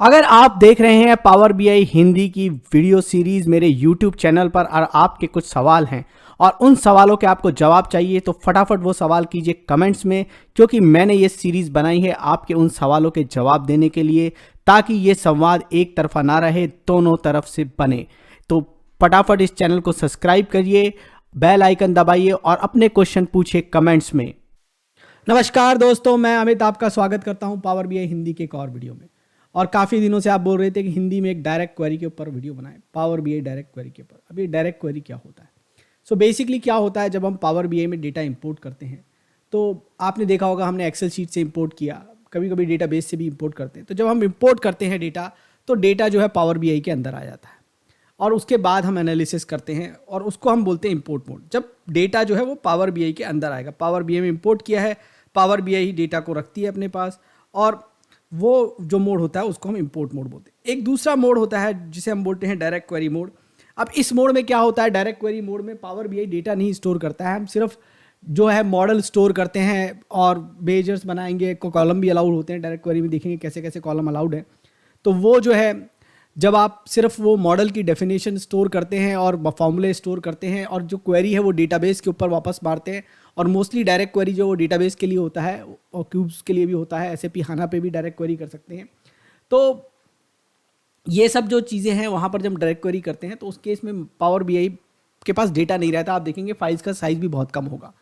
अगर आप देख रहे हैं पावर बीआई हिंदी की वीडियो सीरीज मेरे यूट्यूब चैनल पर और आपके कुछ सवाल हैं और उन सवालों के आपको जवाब चाहिए तो फटाफट वो सवाल कीजिए कमेंट्स में, क्योंकि मैंने ये सीरीज बनाई है आपके उन सवालों के जवाब देने के लिए, ताकि ये संवाद एक तरफा ना रहे, दोनों तरफ से बने। तो फटाफट इस चैनल को सब्सक्राइब करिए, बेल आइकन दबाइए और अपने क्वेश्चन पूछिए कमेंट्स में। नमस्कार दोस्तों, मैं अमित आपका स्वागत करता हूं पावर बीआई हिंदी के एक और वीडियो में। और काफ़ी दिनों से आप बोल रहे थे कि हिंदी में एक डायरेक्ट क्वेरी के ऊपर वीडियो बनाएं, पावर बीआई डायरेक्ट क्वेरी के ऊपर। अब ये डायरेक्ट क्वेरी क्या होता है? सो बेसिकली क्या होता है, जब हम पावर बीआई में डेटा इंपोर्ट करते हैं तो आपने देखा होगा हमने एक्सेल शीट से इंपोर्ट किया, कभी कभी डेटाबेस से भी इंपोर्ट करते हैं। तो जब हम इंपोर्ट करते हैं डेटा, तो डेटा जो है पावर बीआई के अंदर आ जाता है और उसके बाद हम एनालिसिस करते हैं और उसको हम बोलते हैं इंपोर्ट मोड। जब डेटा जो है वो पावर बीआई के अंदर आएगा, पावर बीआई में इंपोर्ट किया है, पावर बीआई ही डेटा को रखती है अपने पास, और वो जो मोड होता है उसको हम इंपोर्ट मोड बोलते हैं। एक दूसरा मोड होता है जिसे हम बोलते हैं डायरेक्ट क्वेरी मोड। अब इस मोड में क्या होता है, डायरेक्ट क्वेरी मोड में पावर बीआई डेटा नहीं स्टोर करता है, हम सिर्फ जो है मॉडल स्टोर करते हैं और मेजर्स बनाएंगे, कॉलम भी अलाउड होते हैं। डायरेक्ट क्वेरी में देखेंगे कैसे कैसे कॉलम अलाउड है। तो वो जो है, जब आप सिर्फ वो मॉडल की डेफिनेशन स्टोर करते हैं और फॉर्मूले स्टोर करते हैं और जो क्वेरी है वो डेटाबेस के ऊपर वापस मारते हैं। और मोस्टली डायरेक्ट क्वेरी जो वो डेटाबेस के लिए होता है और क्यूब्स के लिए भी होता है, एसएपी हाना पे भी डायरेक्ट क्वेरी कर सकते हैं। तो ये सब जो चीज़ें हैं वहाँ पर जब डायरेक्ट क्वेरी करते हैं तो उस केस में पावर बीआई के पास डेटा नहीं रहता, आप देखेंगे फाइल्स का साइज़ भी बहुत कम होगा।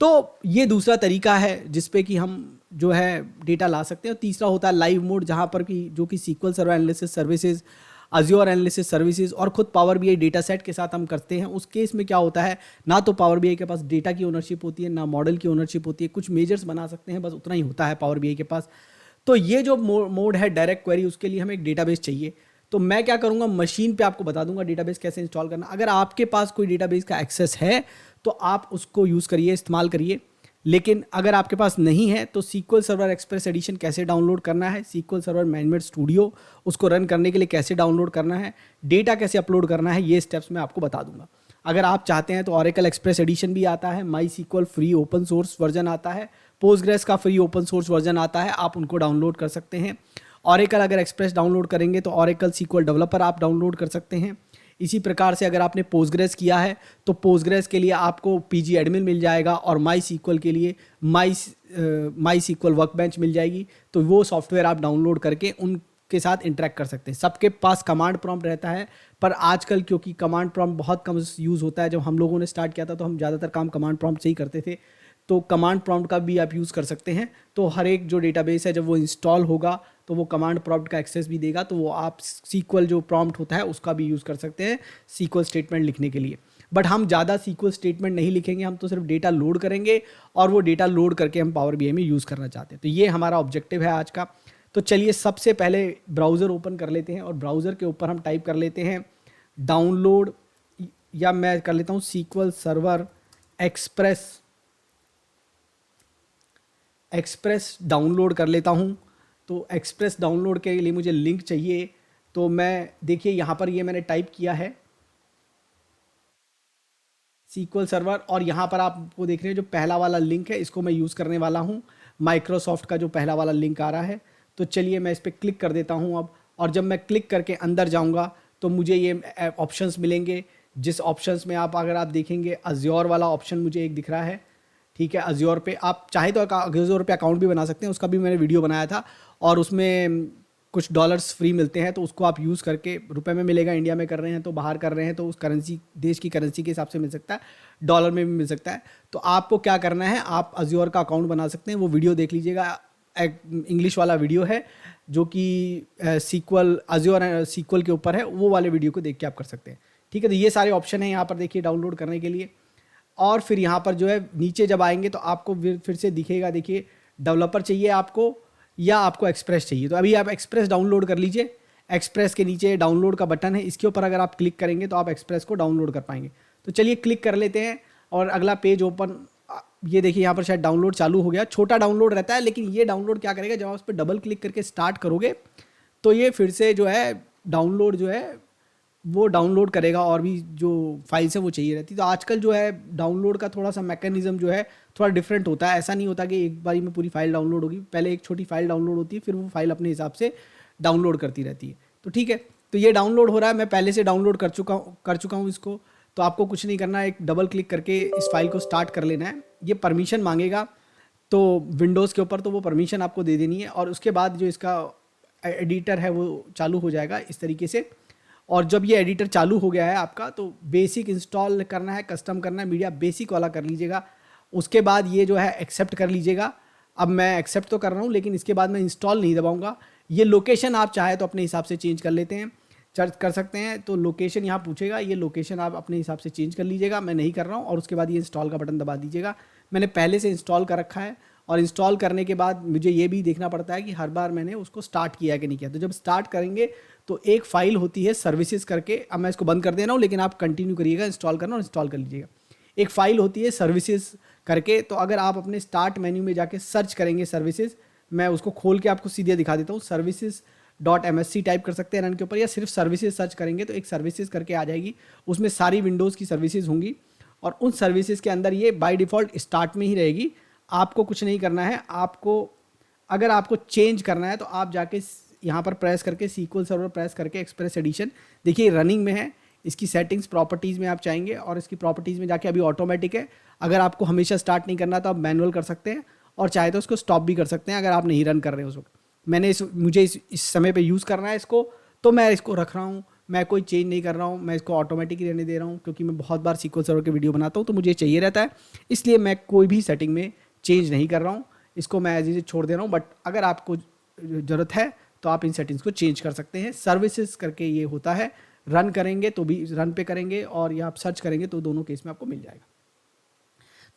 तो ये दूसरा तरीका है जिसपे कि हम जो है डेटा ला सकते हैं। और तीसरा होता है लाइव मोड, जहाँ पर कि जो कि SQL server analysis services, Azure analysis services और खुद पावर बीआई डेटा सेट के साथ हम करते हैं। उस केस में क्या होता है, ना तो पावर बीआई के पास डेटा की ओनरशिप होती है, ना मॉडल की ओनरशिप होती है। कुछ मेजर्स बना सकते हैं, बस उतना ही होता है पावर बीआई के पास। तो ये जो मोड है डायरेक्ट क्वेरी, उसके लिए हमें एक डेटाबेस चाहिए। तो मैं क्या करूँगा, मशीन पे आपको बता दूंगा डेटाबेस कैसे इंस्टॉल करना। अगर आपके पास कोई डेटाबेस का एक्सेस है तो आप उसको यूज़ करिए, इस्तेमाल करिए। लेकिन अगर आपके पास नहीं है तो सीक्वल सर्वर एक्सप्रेस एडिशन कैसे डाउनलोड करना है, सीक्वल सर्वर मैनेजमेंट स्टूडियो उसको रन करने के लिए कैसे डाउनलोड करना है, डेटा कैसे अपलोड करना है, ये स्टेप्स मैं आपको बता दूंगा। अगर आप चाहते हैं तो ऑरेकल एक्सप्रेस एडिशन भी आता है, MySQL free open source version आता है, पोस्टग्रेस का फ्री ओपन सोर्स वर्जन आता है, आप उनको डाउनलोड कर सकते हैं। ऑरेकल अगर एक्सप्रेस डाउनलोड करेंगे तो ऑरेकल सीक्वल डेवलपर आप डाउनलोड कर सकते हैं। इसी प्रकार से अगर आपने पोस्टग्रेस किया है तो पोस्टग्रेस के लिए आपको पीजी एडमिन मिल जाएगा और माई सीक्वल के लिए माई सीक्वल वर्कबेंच मिल जाएगी। तो वो सॉफ्टवेयर आप डाउनलोड करके उनके साथ इंटरेक्ट कर सकते हैं। सबके पास कमांड प्रॉम्प्ट रहता है, पर आजकल क्योंकि कमांड प्रॉम्प्ट बहुत कम यूज़ होता है, जब हम लोगों ने स्टार्ट किया था तो हम ज़्यादातर काम कमांड प्रॉम्प्ट से ही करते थे। तो कमांड प्रॉम्प्ट का भी आप यूज़ कर सकते हैं। तो हर एक जो डेटाबेस है जब वो इंस्टॉल होगा तो वो कमांड प्रॉम्प्ट का एक्सेस भी देगा, तो वो आप सीक्वल जो प्रॉम्प्ट होता है उसका भी यूज़ कर सकते हैं सीक्वल स्टेटमेंट लिखने के लिए। बट हम ज़्यादा सीक्वल स्टेटमेंट नहीं लिखेंगे, हम तो सिर्फ डेटा लोड करेंगे और वो डेटा लोड करके हम पावर बीआई में यूज़ करना चाहते हैं। तो ये हमारा ऑब्जेक्टिव है आज का। तो चलिए सबसे पहले ब्राउज़र ओपन कर लेते हैं और ब्राउज़र के ऊपर हम टाइप कर लेते हैं डाउनलोड, या मैं कर लेता हूँ सीक्वल सर्वर एक्सप्रेस डाउनलोड कर लेता हूँ। तो एक्सप्रेस डाउनलोड के लिए मुझे लिंक चाहिए। तो मैं देखिए यहाँ पर ये मैंने टाइप किया है सीक्वल सर्वर, और यहाँ पर आपको देख रहे हैं जो पहला वाला लिंक है इसको मैं यूज़ करने वाला हूँ, माइक्रोसॉफ्ट का जो पहला वाला लिंक आ रहा है। तो चलिए मैं इस पर क्लिक कर देता हूँ अब, और जब मैं क्लिक करके अंदर जाऊँगा तो मुझे ये ऑप्शंस मिलेंगे। जिस ऑप्शंस में अगर आप देखेंगे अज्योर वाला ऑप्शन मुझे एक दिख रहा है, ठीक है। अज्योर पे आप चाहे तो अज्योर पे अकाउंट भी बना सकते हैं, उसका भी मैंने वीडियो बनाया था, और उसमें कुछ डॉलर्स फ्री मिलते हैं। तो उसको आप यूज़ करके, रुपए में मिलेगा, इंडिया में कर रहे हैं तो बाहर कर रहे हैं तो उस करेंसी, देश की करेंसी के हिसाब से मिल सकता है, डॉलर में भी मिल सकता है। तो आपको क्या करना है, आप अज्योर का अकाउंट बना सकते हैं। वो वीडियो देख लीजिएगा, एक इंग्लिश वाला वीडियो है जो कि सीक्वल अज्योर सीक्वल के ऊपर है, वो वाले वीडियो को देख के आप कर सकते हैं, ठीक है। तो ये सारे ऑप्शन हैं यहाँ पर देखिए डाउनलोड करने के लिए। और फिर यहाँ पर जो है नीचे जब आएंगे तो आपको फिर से दिखेगा, देखिए डेवलपर चाहिए आपको या आपको एक्सप्रेस चाहिए। तो अभी आप एक्सप्रेस डाउनलोड कर लीजिए। एक्सप्रेस के नीचे डाउनलोड का बटन है, इसके ऊपर अगर आप क्लिक करेंगे तो आप एक्सप्रेस को डाउनलोड कर पाएंगे। तो चलिए क्लिक कर लेते हैं और अगला पेज ओपन, ये देखिए यहाँ पर शायद डाउनलोड चालू हो गया। छोटा डाउनलोड रहता है, लेकिन ये डाउनलोड क्या करेगा, जब आप उस पर डबल क्लिक करके स्टार्ट करोगे तो ये फिर से जो है डाउनलोड जो है वो डाउनलोड करेगा, और भी जो फाइल्स है वो चाहिए रहती है। तो आजकल जो है डाउनलोड का थोड़ा सा मैकेनिज्म जो है थोड़ा डिफरेंट होता है। ऐसा नहीं होता कि एक बारी में पूरी फाइल डाउनलोड होगी, पहले एक छोटी फाइल डाउनलोड होती है, फिर वो फाइल अपने हिसाब से डाउनलोड करती रहती है। तो ठीक है, तो ये डाउनलोड हो रहा है, मैं पहले से डाउनलोड कर चुका हूँ इसको। तो आपको कुछ नहीं करना है, एक डबल क्लिक करके इस फाइल को स्टार्ट कर लेना है। ये परमिशन मांगेगा तो विंडोज़ के ऊपर, तो वो परमिशन आपको दे देनी है, और उसके बाद जो इसका एडिटर है वो चालू हो जाएगा इस तरीके से। और जब ये एडिटर चालू हो गया है आपका, तो बेसिक इंस्टॉल करना है, कस्टम करना है, मीडिया बेसिक वाला कर लीजिएगा। उसके बाद ये जो है एक्सेप्ट कर लीजिएगा। अब मैं एक्सेप्ट तो कर रहा हूँ, लेकिन इसके बाद मैं इंस्टॉल नहीं दबाऊंगा। ये लोकेशन आप चाहे तो अपने हिसाब से चेंज कर लेते हैं, कर सकते हैं। तो लोकेशन यहाँ पूछेगा, ये लोकेशन आप अपने हिसाब से चेंज कर लीजिएगा, मैं नहीं कर रहा हूँ। और उसके बाद ये इंस्टॉल का बटन दबा दीजिएगा। मैंने पहले से इंस्टॉल कर रखा है, और इंस्टॉल करने के बाद मुझे ये भी देखना पड़ता है कि हर बार मैंने उसको स्टार्ट किया है कि नहीं किया। तो जब स्टार्ट करेंगे तो एक फाइल होती है सर्विसेज करके, अब मैं इसको बंद कर दे रहा हूँ, लेकिन आप कंटिन्यू करिएगा इंस्टॉल करना और इंस्टॉल कर लीजिएगा। एक फाइल होती है सर्विसेज करके, तो अगर आप अपने स्टार्ट मेन्यू में जाके सर्च करेंगे सर्विसेज, मैं उसको खोल के आपको सीधे दिखा देता हूँ। सर्विसेज डॉट MSC टाइप कर सकते हैं रन के ऊपर, या सिर्फ सर्विसेज सर्च करेंगे तो एक सर्विसेज करके आ जाएगी। उसमें सारी विंडोज़ की सर्विसेज होंगी, और उन सर्विसेज के अंदर ये बाय डिफ़ॉल्ट स्टार्ट में ही रहेगी। आपको कुछ नहीं करना है। आपको अगर आपको चेंज करना है तो आप जाके यहाँ पर प्रेस करके SQL सर्वर प्रेस करके एक्सप्रेस एडिशन, देखिए रनिंग में है। इसकी सेटिंग्स प्रॉपर्टीज़ में आप चाहेंगे, और इसकी प्रॉपर्टीज़ में जाके अभी ऑटोमेटिक है। अगर आपको हमेशा स्टार्ट नहीं करना तो आप मैनुअल कर सकते हैं, और चाहे तो उसको स्टॉप भी कर सकते हैं अगर आप नहीं रन कर रहे हो उस वक्त। मुझे इस समय पे यूज़ करना है इसको, तो मैं इसको रख रहा हूँ। मैं कोई चेंज नहीं कर रहा हूँ, मैं इसको ऑटोमेटिक ही रहने दे रहा हूँ, क्योंकि मैं बहुत बार SQL सर्वर के वीडियो बनाता हूँ तो मुझे चाहिए रहता है। इसलिए मैं कोई भी सेटिंग में चेंज नहीं कर रहा हूँ, इसको मैं एज इज छोड़ दे रहा हूँ। बट अगर आपको ज़रूरत है तो आप इन सेटिंग्स को चेंज कर सकते हैं। सर्विसेज करके ये होता है, रन करेंगे तो भी रन पे करेंगे, और या आप सर्च करेंगे तो दोनों केस में आपको मिल जाएगा।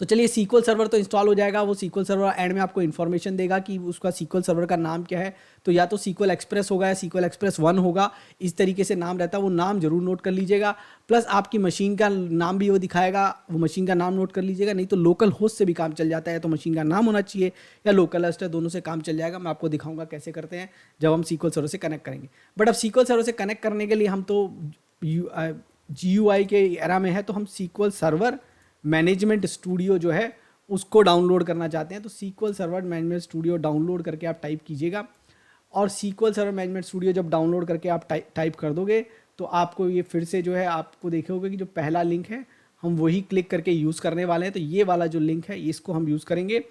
तो चलिए, SQL सर्वर तो इंस्टॉल हो जाएगा। वो SQL सर्वर एंड में आपको इन्फॉर्मेशन देगा कि उसका SQL सर्वर का नाम क्या है। तो या तो SQL एक्सप्रेस होगा या SQL एक्सप्रेस 1 होगा, इस तरीके से नाम रहता है। वो नाम जरूर नोट कर लीजिएगा। प्लस आपकी मशीन का नाम भी वो दिखाएगा, वो मशीन का नाम नोट कर लीजिएगा। नहीं तो लोकल होस्ट से भी काम चल जाता है, तो मशीन का नाम होना चाहिए, या लोकल होस्ट है, दोनों से काम चल जाएगा। मैं आपको दिखाऊंगा कैसे करते हैं जब हम SQL सर्वर से कनेक्ट करेंगे। बट अब SQL सर्वर से कनेक्ट करने के लिए हम तो GUI के एरा में है, तो हम SQL सर्वर मैनेजमेंट स्टूडियो जो है उसको डाउनलोड करना चाहते हैं। तो SQL server management studio download करके आप टाइप कीजिएगा, और SQL सर्वर मैनेजमेंट स्टूडियो जब डाउनलोड करके आप टाइप कर दोगे तो आपको ये फिर से जो है आपको देखे होगे कि जो पहला लिंक है हम वही क्लिक करके यूज़ करने वाले हैं। तो ये वाला जो लिंक है इसको हम यूज़ करेंगे।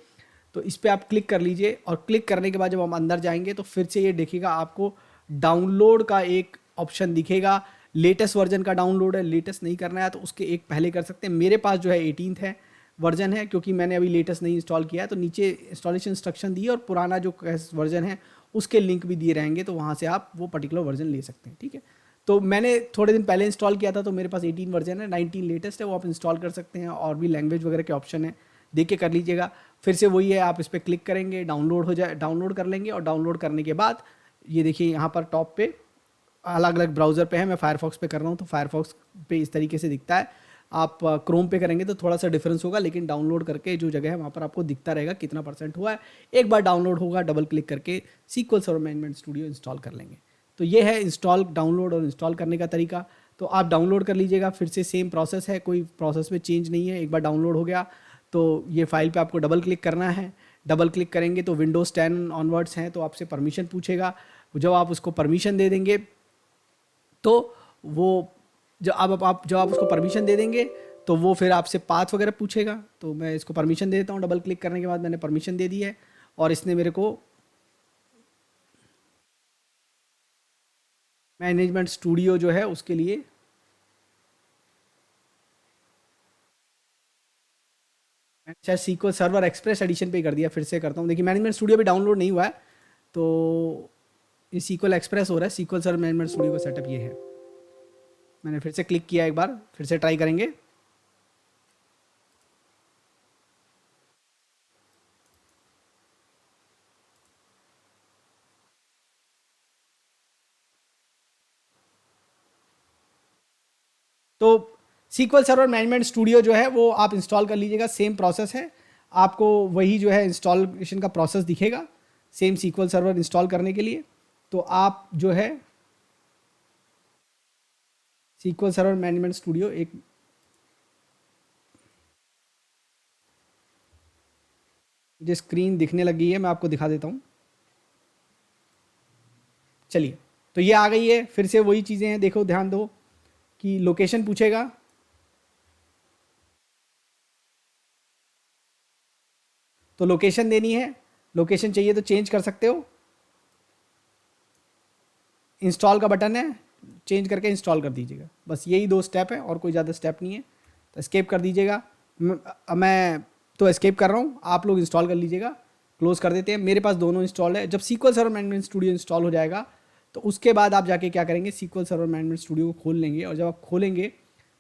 तो इस पर आप क्लिक कर लीजिए, और क्लिक करने के बाद जब हम अंदर जाएंगे तो फिर से ये देखिएगा आपको डाउनलोड का एक ऑप्शन दिखेगा। लेटेस्ट वर्जन का डाउनलोड है, लेटेस्ट नहीं करना है तो उसके एक पहले कर सकते हैं। मेरे पास जो है 18th है वर्जन है, क्योंकि मैंने अभी लेटेस्ट नहीं इंस्टॉल किया है। तो नीचे इंस्टॉलेशन इंस्ट्रक्शन दी है, और पुराना जो वर्जन है उसके लिंक भी दिए रहेंगे, तो वहाँ से आप वो पर्टिकुलर वर्जन ले सकते हैं। ठीक है, तो मैंने थोड़े दिन पहले इंस्टॉल किया था, तो मेरे पास 18 वर्जन है, 19 लेटेस्ट है, वो आप इंस्टॉल कर सकते हैं। और भी लैंग्वेज वगैरह के ऑप्शन है, देख के कर लीजिएगा। फिर से वही है, आप इस पर क्लिक करेंगे, डाउनलोड हो जाए, डाउनलोड कर लेंगे। और डाउनलोड करने के बाद ये देखिए यहाँ पर टॉप पे अलग अलग ब्राउज़र पे है। मैं फायरफॉक्स पे कर रहा हूँ, तो फायरफॉक्स पे इस तरीके से दिखता है। आप क्रोम पे करेंगे तो थोड़ा सा डिफरेंस होगा, लेकिन डाउनलोड करके जो जगह है वहाँ पर आपको दिखता रहेगा कितना % हुआ है। एक बार डाउनलोड होगा, डबल क्लिक करके SQL server management studio install कर लेंगे। तो ये है इंस्टॉल, डाउनलोड और इंस्टॉल करने का तरीका। तो आप डाउनलोड कर लीजिएगा, फिर से सेम प्रोसेस है, कोई प्रोसेस में चेंज नहीं है। एक बार डाउनलोड हो गया तो ये फाइल पे आपको डबल क्लिक करना है। डबल क्लिक करेंगे तो विंडोज़ 10 ऑनवर्ड्स हैं, तो आपसे परमिशन पूछेगा। जब आप उसको परमिशन दे देंगे तो वो जब आप उसको परमिशन दे देंगे तो वो फिर आपसे पाथ वगैरह पूछेगा। तो मैं इसको परमिशन दे देता हूँ। डबल क्लिक करने के बाद मैंने परमिशन दे दी है, और इसने मेरे को मैनेजमेंट स्टूडियो जो है उसके लिए शायद SQL सर्वर एक्सप्रेस एडिशन पे कर दिया। फिर से करता हूँ, देखिए मैनेजमेंट स्टूडियो भी डाउनलोड नहीं हुआ है, तो ये SQL एक्सप्रेस हो रहा है। SQL सर्वर मैनेजमेंट स्टूडियो का सेटअप ये है। मैंने फिर से क्लिक किया, एक बार फिर से ट्राई करेंगे। तो SQL सर्वर मैनेजमेंट स्टूडियो जो है वो आप इंस्टॉल कर लीजिएगा। सेम प्रोसेस है, आपको वही जो है इंस्टॉलेशन का प्रोसेस दिखेगा सेम SQL सर्वर इंस्टॉल करने के लिए। तो आप जो है SQL सर्वर मैनेजमेंट स्टूडियो एक मुझे स्क्रीन दिखने लगी है, मैं आपको दिखा देता हूँ। चलिए, तो ये आ गई है। फिर से वही चीज़ें हैं, देखो ध्यान दो कि लोकेशन पूछेगा, तो लोकेशन देनी है। लोकेशन चाहिए तो चेंज कर सकते हो, इंस्टॉल का बटन है, चेंज करके इंस्टॉल कर दीजिएगा। बस यही दो स्टेप है और कोई ज़्यादा स्टेप नहीं है। तो एस्केप कर दीजिएगा। मैं तो एस्केप कर रहा हूँ, आप लोग इंस्टॉल कर लीजिएगा। क्लोज कर देते हैं। मेरे पास दोनों इंस्टॉल है। जब SQL server management studio install हो जाएगा तो उसके बाद आप जाके क्या करेंगे, सीक्वल सर्वर मैनेजमेंट स्टूडियो को खोल लेंगे। और जब आप खोलेंगे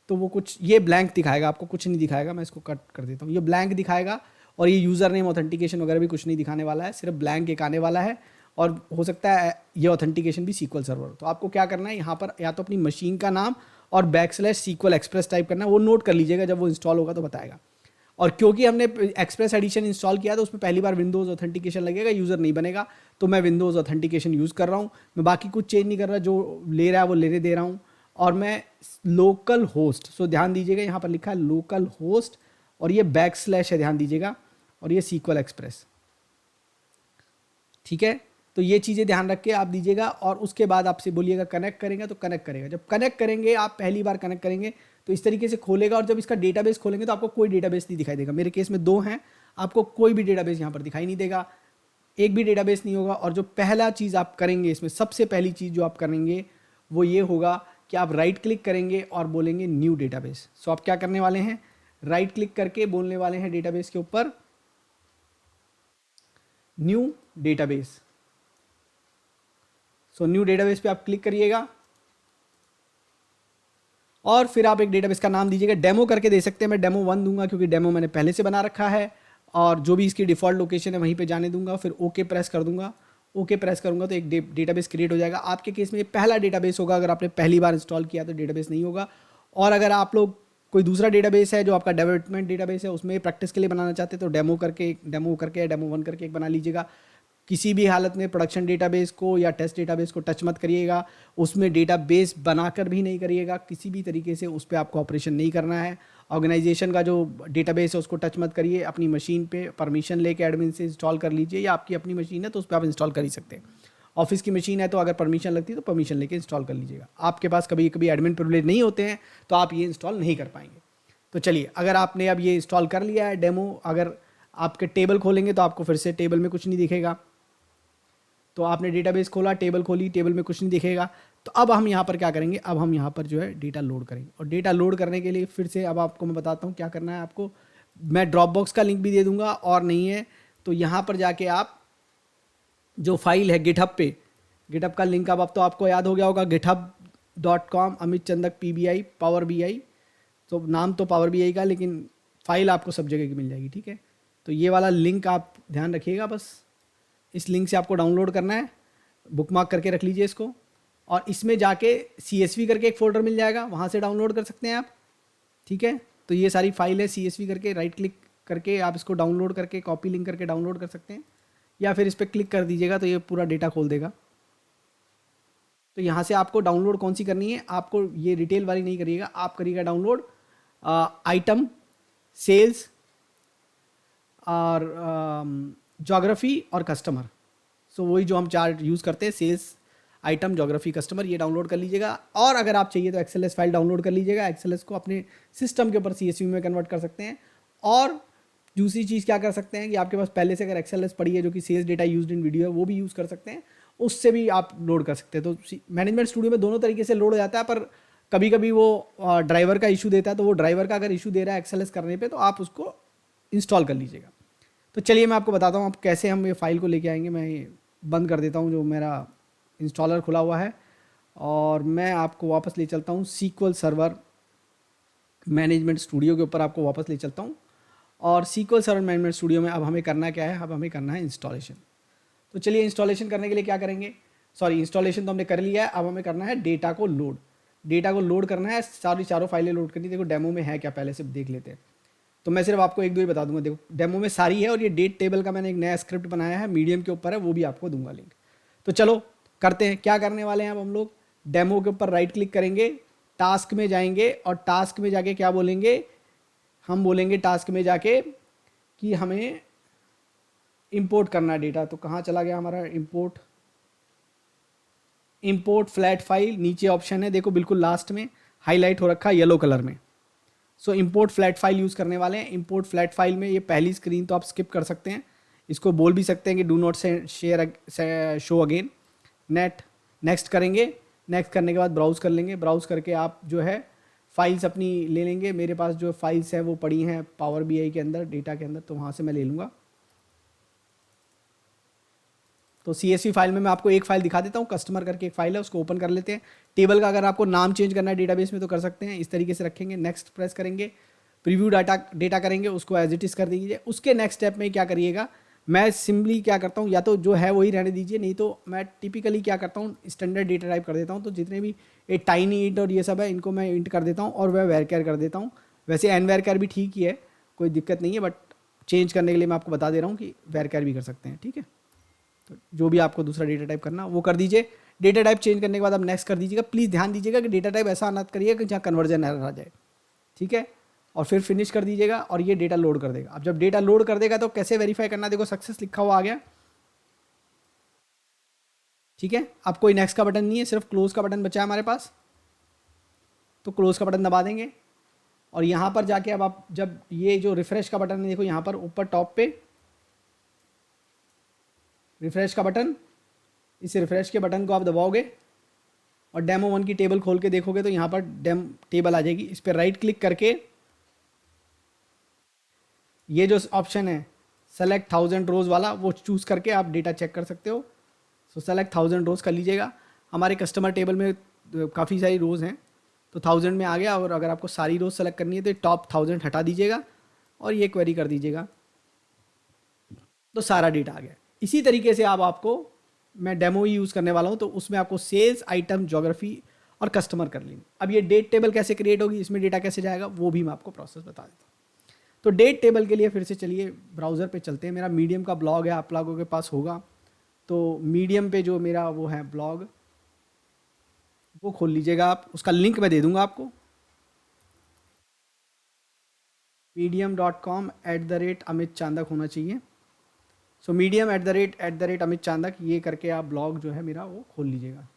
तो वो कुछ ये ब्लैंक दिखाएगा, आपको कुछ नहीं दिखाएगा। मैं इसको कट कर देता हूँ, ये ब्लैंक दिखाएगा। और ये यूज़र नेम ऑथेंटिकेशन वगैरह भी कुछ नहीं दिखाने वाला है, सिर्फ ब्लैंक एक आने वाला है। और हो सकता है ये ऑथेंटिकेशन भी सीक्वल सर्वर। तो आपको क्या करना है, यहाँ पर या तो अपनी मशीन का नाम और /SQL एक्सप्रेस टाइप करना है। वो नोट कर लीजिएगा, जब वो इंस्टॉल होगा तो बताएगा। और क्योंकि हमने एक्सप्रेस एडिशन इंस्टॉल किया तो उसमें पहली बार विंडोज़ ऑथेंटिकेशन लगेगा, यूज़र नहीं बनेगा। तो मैं विंडोज़ ऑथेंटिकेशन यूज़ कर रहा हूँ। मैं बाकी कुछ चेंज नहीं कर रहा, जो ले रहा है वो लेने दे रहा हूँ। और मैं लोकल होस्ट, सो ध्यान दीजिएगा यहाँ पर लिखा है लोकल होस्ट, और ये / है, ध्यान दीजिएगा। और ये SQL एक्सप्रेस, ठीक है। तो ये चीज़ें ध्यान रख के आप दीजिएगा। और उसके बाद आपसे बोलिएगा कनेक्ट करेंगे, तो कनेक्ट करेगा। जब कनेक्ट करेंगे, आप पहली बार कनेक्ट करेंगे तो इस तरीके से खोलेगा। और जब इसका डेटाबेस खोलेंगे तो आपको कोई डेटाबेस नहीं दिखाई देगा। मेरे केस में 2 हैं, आपको कोई भी डेटाबेस यहाँ पर दिखाई नहीं देगा, एक भी डेटाबेस नहीं होगा। और जो पहला चीज़ आप करेंगे इसमें, सबसे पहली चीज़ जो आप करेंगे वो ये होगा कि आप राइट क्लिक करेंगे और बोलेंगे न्यू डेटाबेस। सो आप क्या करने वाले हैं, राइट क्लिक करके बोलने वाले हैं डेटाबेस के ऊपर new database. So new database पे आप क्लिक करिएगा और फिर आप एक डेटाबेस का नाम दीजिएगा। डेमो करके दे सकते हैं, मैं डेमो 1 दूंगा क्योंकि डेमो मैंने पहले से बना रखा है। और जो भी इसकी डिफ़ॉल्ट लोकेशन है वहीं पे जाने दूंगा। फिर ओके प्रेस कर दूंगा। ओके प्रेस करूंगा तो एक डेटाबेस क्रिएट हो जाएगा। आपके केस में ये पहला डेटाबेस होगा, अगर आपने पहली बार इंस्टॉल किया तो डेटाबेस नहीं होगा। और अगर आप लोग कोई दूसरा डेटाबेस है जो आपका डेवलपमेंट डेटाबेस है, उसमें प्रैक्टिस के लिए बनाना चाहते हैं तो डेमो करके डेमो 1 करके एक बना लीजिएगा। किसी भी हालत में प्रोडक्शन डेटाबेस को या टेस्ट डेटाबेस को टच मत करिएगा, उसमें डेटाबेस बनाकर भी नहीं करिएगा, किसी भी तरीके से उस पर आपको ऑपरेशन नहीं करना है। ऑर्गेनाइजेशन का जो डेटाबेस है उसको टच मत करिए। अपनी मशीन पे परमिशन लेके एडमिन से इंस्टॉल कर लीजिए, या आपकी अपनी मशीन है तो उस पर आप इंस्टॉल कर ही सकते हैं। ऑफिस की मशीन है तो अगर परमिशन लगती है तो परमिशन लेके इंस्टॉल कर लीजिएगा। आपके पास कभी कभी एडमिन प्रिविलेज नहीं होते हैं तो आप ये इंस्टॉल नहीं कर पाएंगे। तो चलिए, अगर आपने अब ये इंस्टॉल कर लिया है डेमो, अगर आपके टेबल खोलेंगे तो आपको फिर से टेबल में कुछ नहीं दिखेगा। तो आपने डेटाबेस खोला, टेबल खोली, टेबल में कुछ नहीं दिखेगा। तो अब हम यहाँ पर क्या करेंगे, अब हम यहाँ पर जो है डेटा लोड करेंगे। और डेटा लोड करने के लिए फिर से अब आपको मैं बताता हूँ क्या करना है आपको। मैं ड्रॉपबॉक्स का लिंक भी दे दूँगा, और नहीं है तो यहाँ पर जाके आप जो फाइल है गिटहब का लिंक अब तो आपको याद हो गया होगा, github.com Amit Chandak PBI power BI। तो नाम तो पावर BI का, लेकिन फाइल आपको सब जगह की मिल जाएगी, ठीक है। तो ये वाला लिंक आप ध्यान रखिएगा, बस इस लिंक से आपको डाउनलोड करना है। बुकमार्क करके रख लीजिए इसको। और इसमें जाके CSV करके एक फ़ोल्डर मिल जाएगा, वहाँ से डाउनलोड कर सकते हैं आप, ठीक है। तो ये सारी फाइल है, CSV करके राइट क्लिक करके आप इसको डाउनलोड करके कॉपी लिंक करके डाउनलोड कर सकते हैं, या फिर इस पर क्लिक कर दीजिएगा तो ये पूरा डेटा खोल देगा। तो यहाँ से आपको डाउनलोड कौन सी करनी है, आपको ये डिटेल वाली नहीं करिएगा, आप करिएगा डाउनलोड आइटम, सेल्स और ज्योग्राफी और कस्टमर। सो वही जो हम चार्ट यूज़ करते हैं, सेल्स, आइटम, ज्योग्राफी, कस्टमर, ये डाउनलोड कर लीजिएगा। और अगर आप चाहिए तो XLS फाइल डाउनलोड कर लीजिएगा। XLS को अपने सिस्टम के ऊपर CSV में कन्वर्ट कर सकते हैं। और दूसरी चीज़ क्या कर सकते हैं कि आपके पास पहले से अगर XLS पड़ी है जो कि sales data used in video है, वो भी यूज़ कर सकते हैं, उससे भी आप लोड कर सकते हैं। तो मैनेजमेंट स्टूडियो में दोनों तरीके से लोड हो जाता है, पर कभी कभी वो ड्राइवर का इशू देता है। तो वो ड्राइवर का अगर इशू दे रहा है XLS करने पर, तो आप उसको इंस्टॉल कर लीजिएगा। तो चलिए मैं आपको बताता हूँ आप कैसे हम ये फाइल को लेके आएंगे। मैं ये बंद कर देता हूँ जो मेरा इंस्टॉलर खुला हुआ है, और मैं आपको वापस ले चलता हूँ सीक्वल सर्वर मैनेजमेंट स्टूडियो के ऊपर, आपको वापस ले चलता हूँ। और सीक्वल सर्वर मैनेजमेंट स्टूडियो में अब हमें करना क्या है, अब हमें करना है इंस्टॉलेशन। तो चलिए, इंस्टॉलेशन करने के लिए क्या करेंगे, इंस्टॉलेशन तो हमने कर लिया है, अब हमें करना है डेटा को लोड। डेटा को लोड करना है, चारों फाइलें लोड करनी। देखो डेमो में है क्या, पहले से देख लेते हैं। तो मैं सिर्फ आपको एक दो ही बता दूंगा। देखो डेमो में सारी है, और ये डेट टेबल का मैंने एक नया स्क्रिप्ट बनाया है, मीडियम के ऊपर है, वो भी आपको दूंगा लिंक। तो चलो करते हैं, क्या करने वाले हैं अब हम लोग। डेमो के ऊपर राइट क्लिक करेंगे, टास्क में जाएंगे, और टास्क में जाके क्या बोलेंगे, हम बोलेंगे टास्क में जाके कि हमें इंपोर्ट करना है डेटा। तो कहाँ चला गया हमारा इंपोर्ट, इंपोर्ट फ्लैट फाइल, नीचे ऑप्शन है देखो बिल्कुल लास्ट में हाईलाइट हो रखा है येलो कलर में। सो इंपोर्ट फ्लैट फाइल यूज़ करने वाले हैं। इंपोर्ट फ्लैट फाइल में ये पहली स्क्रीन तो आप स्किप कर सकते हैं, इसको बोल भी सकते हैं कि do not share show again. Next करेंगे। नेक्स्ट करने के बाद ब्राउज़ कर लेंगे। ब्राउज़ करके आप जो है फाइल्स अपनी ले लेंगे। मेरे पास जो फाइल्स हैं वो पड़ी हैं पावर बीआई के अंदर, डेटा के अंदर, तो वहाँ से मैं ले लूँगा। तो CSV फाइल में मैं आपको एक फाइल दिखा देता हूँ, कस्टमर करके एक फाइल है, उसको ओपन कर लेते हैं। टेबल का अगर आपको नाम चेंज करना है डेटाबेस में तो कर सकते हैं, इस तरीके से रखेंगे। नेक्स्ट प्रेस करेंगे, प्रीव्यू डेटा करेंगे, उसको एज इट इज़ कर दीजिए। उसके नेक्स्ट स्टेप में क्या करिएगा, मैं सिंपली क्या करता हूँ, या तो जो है वही रहने दीजिए, नहीं तो मैं टिपिकली क्या करता हूँ स्टैंडर्ड डेटा टाइप कर देता हूँ। तो जितने भी ये टाइनी इंट और ये सब है इनको मैं इंट कर देता हूँ और वह वेरकेयर कर देता हूँ। वैसे एन वेरकेयर भी ठीक ही है, कोई दिक्कत नहीं है, बट चेंज करने के लिए मैं आपको बता दे रहा हूँ कि वेरकेयर भी कर सकते हैं, ठीक है। तो जो भी आपको दूसरा डेटा टाइप करना वो कर दीजिए। डेटा टाइप चेंज करने के बाद आप नेक्स्ट कर दीजिएगा। प्लीज़ ध्यान दीजिएगा कि डेटा टाइप ऐसा ना करिएगा कि जहाँ कन्वर्जन एरर आ जाए, ठीक है। और फिर फिनिश कर दीजिएगा और ये डेटा लोड कर देगा। अब जब डेटा लोड कर देगा तो कैसे वेरीफाई करना, देखो सक्सेस लिखा हुआ आ गया, ठीक है। अब कोई नेक्स्ट का बटन नहीं है, सिर्फ क्लोज का बटन बचा है हमारे पास, तो क्लोज का बटन दबा देंगे। और यहाँ पर जाके अब आप जब ये जो रिफ्रेश का बटन है, देखो यहाँ पर ऊपर टॉप पे रिफ्रेश का बटन, इस रिफ्रेश के बटन को आप दबाओगे और डेमो 1 की टेबल खोल के देखोगे तो यहाँ पर टेबल आ जाएगी। इस पर राइट क्लिक करके ये जो ऑप्शन है सेलेक्ट 1000 रोज़ वाला वो चूज़ करके आप डेटा चेक कर सकते हो। सो सेलेक्ट 1000 रोज़ कर लीजिएगा। हमारे कस्टमर टेबल में काफ़ी सारी रोज़ हैं तो 1000 में आ गया। और अगर आपको सारी रोज़ सेलेक्ट करनी है तो टॉप 1000 हटा दीजिएगा और ये क्वेरी कर दीजिएगा, तो सारा डेटा आ गया। इसी तरीके से आपको मैं डेमो ही यूज़ करने वाला हूँ, तो उसमें आपको सेल्स, आइटम, ज्योग्राफी और कस्टमर कर लेंगे। अब ये डेट टेबल कैसे क्रिएट होगी, इसमें डेटा कैसे जाएगा, वो भी मैं आपको प्रोसेस बता देता हूँ। तो डेट टेबल के लिए फिर से चलिए ब्राउज़र पे चलते हैं। मेरा मीडियम का ब्लॉग है, आप लोगों के पास होगा, तो मीडियम पे जो मेरा वो है ब्लॉग वो खोल लीजिएगा आप। उसका लिंक मैं दे दूँगा आपको, medium.com@अमित चांदक होना चाहिए। सो medium@@ अमित चांदक ये करके आप ब्लॉग जो है मेरा वो खोल लीजिएगा,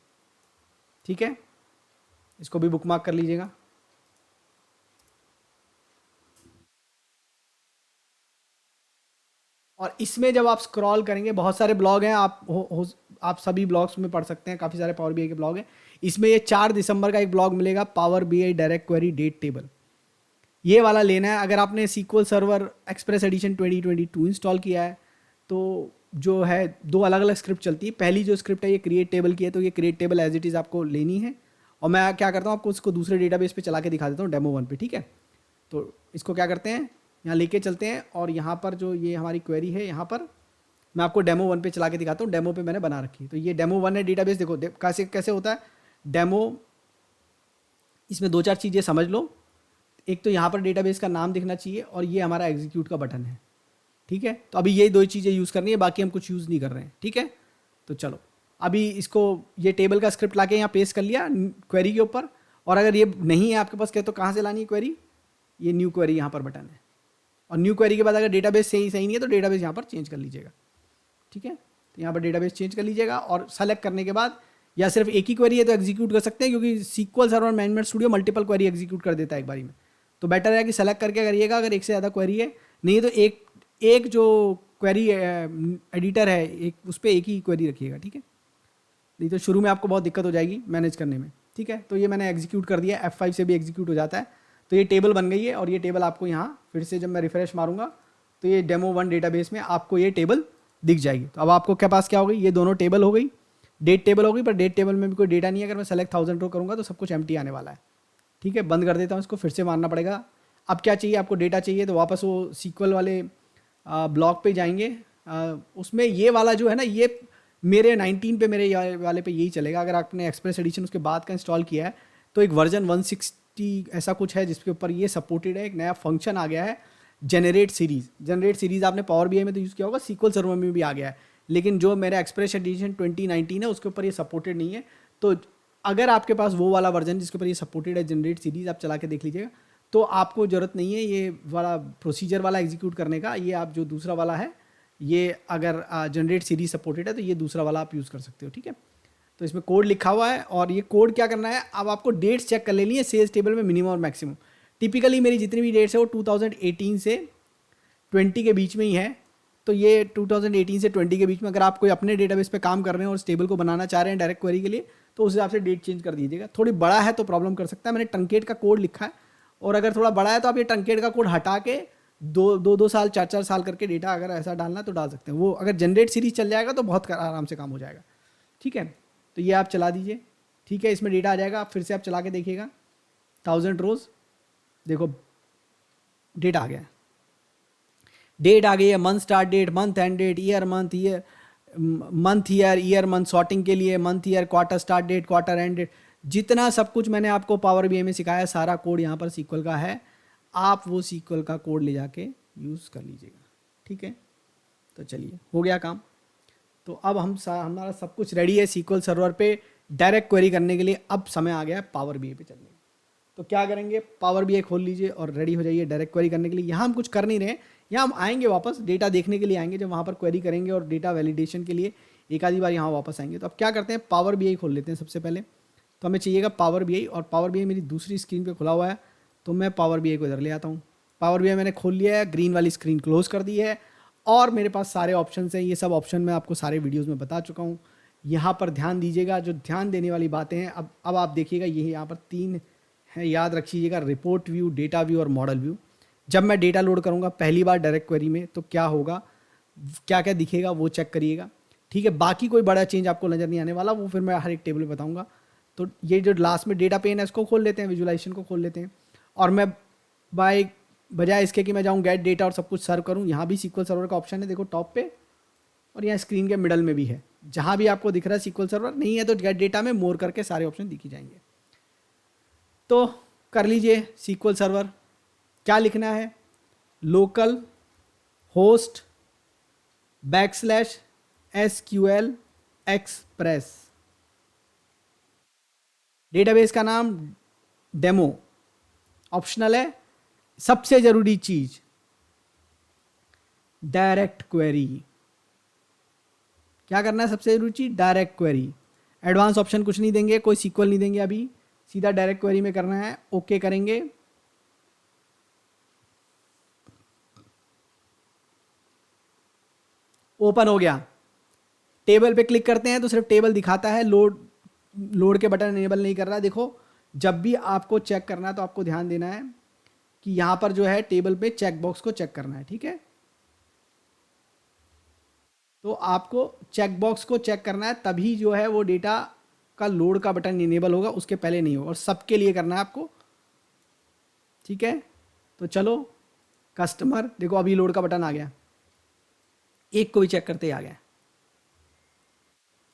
ठीक है। इसको भी बुकमार्क कर लीजिएगा। और इसमें जब आप स्क्रॉल करेंगे बहुत सारे ब्लॉग हैं, आप सभी ब्लॉग्स में पढ़ सकते हैं, काफ़ी सारे पावर बीआई के ब्लॉग हैं। इसमें ये 4 दिसंबर का एक ब्लॉग मिलेगा, power BI direct query date table, ये वाला लेना है। अगर आपने SQL server express edition 2022 install किया है तो जो है 2 अलग अलग स्क्रिप्ट चलती है। पहली जो स्क्रिप्ट है ये क्रिएट टेबल की है, तो ये create table as it is आपको लेनी है। और मैं क्या करता हूँ आपको इसको दूसरे डेटाबेस पे चला के दिखा देता हूँ, डेमो 1 पे, ठीक है। तो इसको क्या करते हैं, यहाँ लेके चलते हैं और यहाँ पर जो ये हमारी क्वेरी है यहाँ पर मैं आपको डेमो 1 पे चला के दिखाता हूँ। डेमो पे मैंने बना रखी है, तो ये डेमो 1 है डेटाबेस। देखो कैसे कैसे होता है डेमो, इसमें 2-4 चीज़ें समझ लो। एक तो यहाँ पर डेटाबेस का नाम दिखना चाहिए और ये हमारा एग्जीक्यूट का बटन है, ठीक है। तो अभी ये 2 चीज़ें यूज़ करनी है, बाकी हम कुछ यूज़ नहीं कर रहे हैं, ठीक है। तो चलो अभी इसको ये टेबल का स्क्रिप्ट लाके यहाँ पेस्ट कर लिया क्वेरी के ऊपर। और अगर ये नहीं है आपके पास तो कहाँ से लानी है क्वेरी, ये न्यू क्वेरी यहाँ पर बटन है। और न्यू क्वेरी के बाद अगर डेटाबेस सही नहीं है तो डेटाबेस यहाँ पर चेंज कर लीजिएगा, ठीक है। तो यहाँ पर डेटाबेस चेंज कर लीजिएगा और सेलेक्ट करने के बाद, या सिर्फ एक ही क्वेरी है तो एग्जीक्यूट कर सकते हैं, क्योंकि SQL server management studio multiple query execute कर देता है एक बारी में। तो बेटर है कि सेलेक्ट करके करिएगा अगर एक से ज़्यादा क्वेरी है, नहीं तो एक जो क्वेरी एडिटर है एक उस पर एक ही क्वेरी रखिएगा, ठीक है। नहीं तो शुरू में आपको बहुत दिक्कत हो जाएगी मैनेज करने में, ठीक है। तो ये मैंने एग्जीक्यूट कर दिया, F5 से भी एग्जीक्यूट हो जाता है। तो ये टेबल बन गई है और ये टेबल आपको यहाँ फिर से जब मैं रिफ्रेश मारूंगा तो ये डेमो 1 डेटाबेस में आपको ये टेबल दिख जाएगी। तो अब आपको क्या पास क्या हो गई, ये दोनों टेबल हो गई, डेट टेबल हो गई, पर डेट टेबल में भी कोई डेटा नहीं है। अगर मैं सेलेक्ट 1000 रो करूँगा तो सब कुछ एम्प्टी आने वाला है, ठीक है। बंद कर देता हूँ इसको, फिर से मारना पड़ेगा। अब क्या चाहिए आपको, डेटा चाहिए, तो वापस वो SQL वाले ब्लॉग पे जाएंगे। उसमें ये वाला जो है ना, ये मेरे 19 पे मेरे वाले पे यही चलेगा। अगर आपने एक्सप्रेस एडिशन उसके बाद का इंस्टॉल किया है तो एक वर्जन 160 ऐसा कुछ है जिसके ऊपर ये सपोर्टेड है। एक नया फंक्शन आ गया है जनरेट सीरीज़ आपने पावर बीआई में तो यूज़ किया होगा, SQL सर्वर में भी आ गया है, लेकिन जो मेरा एक्सप्रेस एडिशन 2019 है उसके ऊपर ये सपोर्टेड नहीं है। तो अगर आपके पास वो वाला वर्जन जिसके ऊपर ये सपोर्टेड है जनरेट सीरीज़, आप चला के देख लीजिएगा, तो आपको ज़रूरत नहीं है ये वाला प्रोसीजर वाला एग्जीक्यूट करने का। ये आप जो दूसरा वाला है, ये अगर जनरेट सीरीज सपोर्टेड है तो ये दूसरा वाला आप यूज़ कर सकते हो, ठीक है। तो इसमें कोड लिखा हुआ है और ये कोड क्या करना है, अब आपको डेट्स चेक कर लेनी है सेल्स टेबल में मिनिमम और मैक्सिमम। टिपिकली मेरी जितनी भी डेट्स है वो 2018 से 20 के बीच में ही है। तो ये 2018 से 20 के बीच में, अगर आप कोई अपने डेटाबेस पे काम कर रहे हैं और इस टेबल को बनाना चाह रहे हैं डायरेक्ट क्वेरी के लिए, तो उस हिसाब से डेट चेंज कर दीजिएगा। थोड़ी बड़ा है तो प्रॉब्लम कर सकता है, मैंने ट्रंकेट का कोड लिखा है, और अगर थोड़ा बड़ा है तो आप ये ट्रंकेट का कोड हटा के दो साल 4 साल करके डेटा अगर ऐसा डालना तो डाल सकते हैं। वो अगर जनरेट सीरीज चल जाएगा तो बहुत आराम से काम हो जाएगा। ठीक है, तो ये आप चला दीजिए। ठीक है, इसमें डेटा आ जाएगा, फिर से आप चला के देखिएगा 1000 रोज, देखो डेटा आ गया, डेट आ गई है, month start date, month end date, year month year, month year, year month sorting के लिए, month year, quarter start date, quarter end date, जितना सब कुछ मैंने आपको पावर बीआई में सिखाया सारा कोड यहाँ पर सीक्वल का है। आप वो सीक्वल का कोड ले जाके यूज़ कर लीजिएगा। ठीक है, तो चलिए हो गया काम। तो अब हमारा सब कुछ रेडी है सीक्वल सर्वर पे डायरेक्ट क्वेरी करने के लिए। अब समय आ गया है पावर बीआई पे चलने का। तो क्या करेंगे, पावर बीआई खोल लीजिए और रेडी हो जाइए डायरेक्ट क्वेरी करने के लिए। यहाँ हम कुछ कर नहीं रहे, यहाँ हम आएंगे वापस डेटा देखने के लिए आएंगे, जब वहाँ पर क्वेरी करेंगे और डेटा वैलिडेशन के लिए एक आधी बार यहाँ वापस आएंगे। तो अब क्या करते हैं, पावर बीआई खोल लेते हैं सबसे पहले। तो हमें चाहिएगा पावर बीआई, और पावर बीआई मेरी दूसरी स्क्रीन पे खुला हुआ है, तो मैं पावर बीआई को इधर ले आता हूँ। पावर बीआई मैंने खोल लिया है, ग्रीन वाली स्क्रीन क्लोज कर दी है, और मेरे पास सारे ऑप्शन हैं। ये सब ऑप्शन मैं आपको सारे वीडियोज़ में बता चुका हूँ। यहाँ पर ध्यान दीजिएगा, जो ध्यान देने वाली बातें हैं अब आप देखिएगा, ये यहाँ पर 3 है, याद रखिएगा, रिपोर्ट व्यू, डेटा व्यू और मॉडल व्यू। जब मैं डेटा लोड करूँगा पहली बार डायरेक्ट क्वेरी में तो क्या होगा, क्या क्या दिखेगा वो चेक करिएगा। ठीक है, बाकी कोई बड़ा चेंज आपको नज़र नहीं आने वाला, वो फिर मैं हर एक टेबल में बताऊँगा। तो ये जो लास्ट में डेटा पेन है इसको खोल लेते हैं, विजुलाइजेशन को खोल लेते हैं, और मैं बजाय इसके कि मैं जाऊँ गेट डेटा और सब कुछ सर्व करूँ, यहाँ भी सीक्वल सर्वर का ऑप्शन है, देखो टॉप पे, और यहाँ स्क्रीन के मिडल में भी है। जहाँ भी आपको दिख रहा है सीक्वल सर्वर, नहीं है तो गेट डेटा में मोर करके सारे ऑप्शन दिखी जाएंगे। तो कर लीजिए सीक्वल सर्वर, क्या लिखना है, local host \SQL express, database का नाम डेमो, ऑप्शनल है। सबसे जरूरी चीज डायरेक्ट क्वेरी, क्या करना है, सबसे जरूरी चीज डायरेक्ट क्वेरी। एडवांस ऑप्शन कुछ नहीं देंगे, कोई सीक्वल नहीं देंगे, अभी सीधा डायरेक्ट क्वेरी में करना है। ओके करेंगे, ओपन हो गया। टेबल पे क्लिक करते हैं तो सिर्फ टेबल दिखाता है, लोड के बटन इनेबल नहीं कर रहा। देखो जब भी आपको चेक करना है तो आपको ध्यान देना है कि यहां पर जो है टेबल पे चेक बॉक्स को चेक करना है। ठीक है, तो आपको चेक बॉक्स को चेक करना है, तभी जो है वो डेटा का लोड का बटन इनेबल होगा, उसके पहले नहीं होगा, और सबके लिए करना है आपको। ठीक है, तो चलो कस्टमर, देखो अभी लोड का बटन आ गया, एक को भी चेक करते ही आ गया।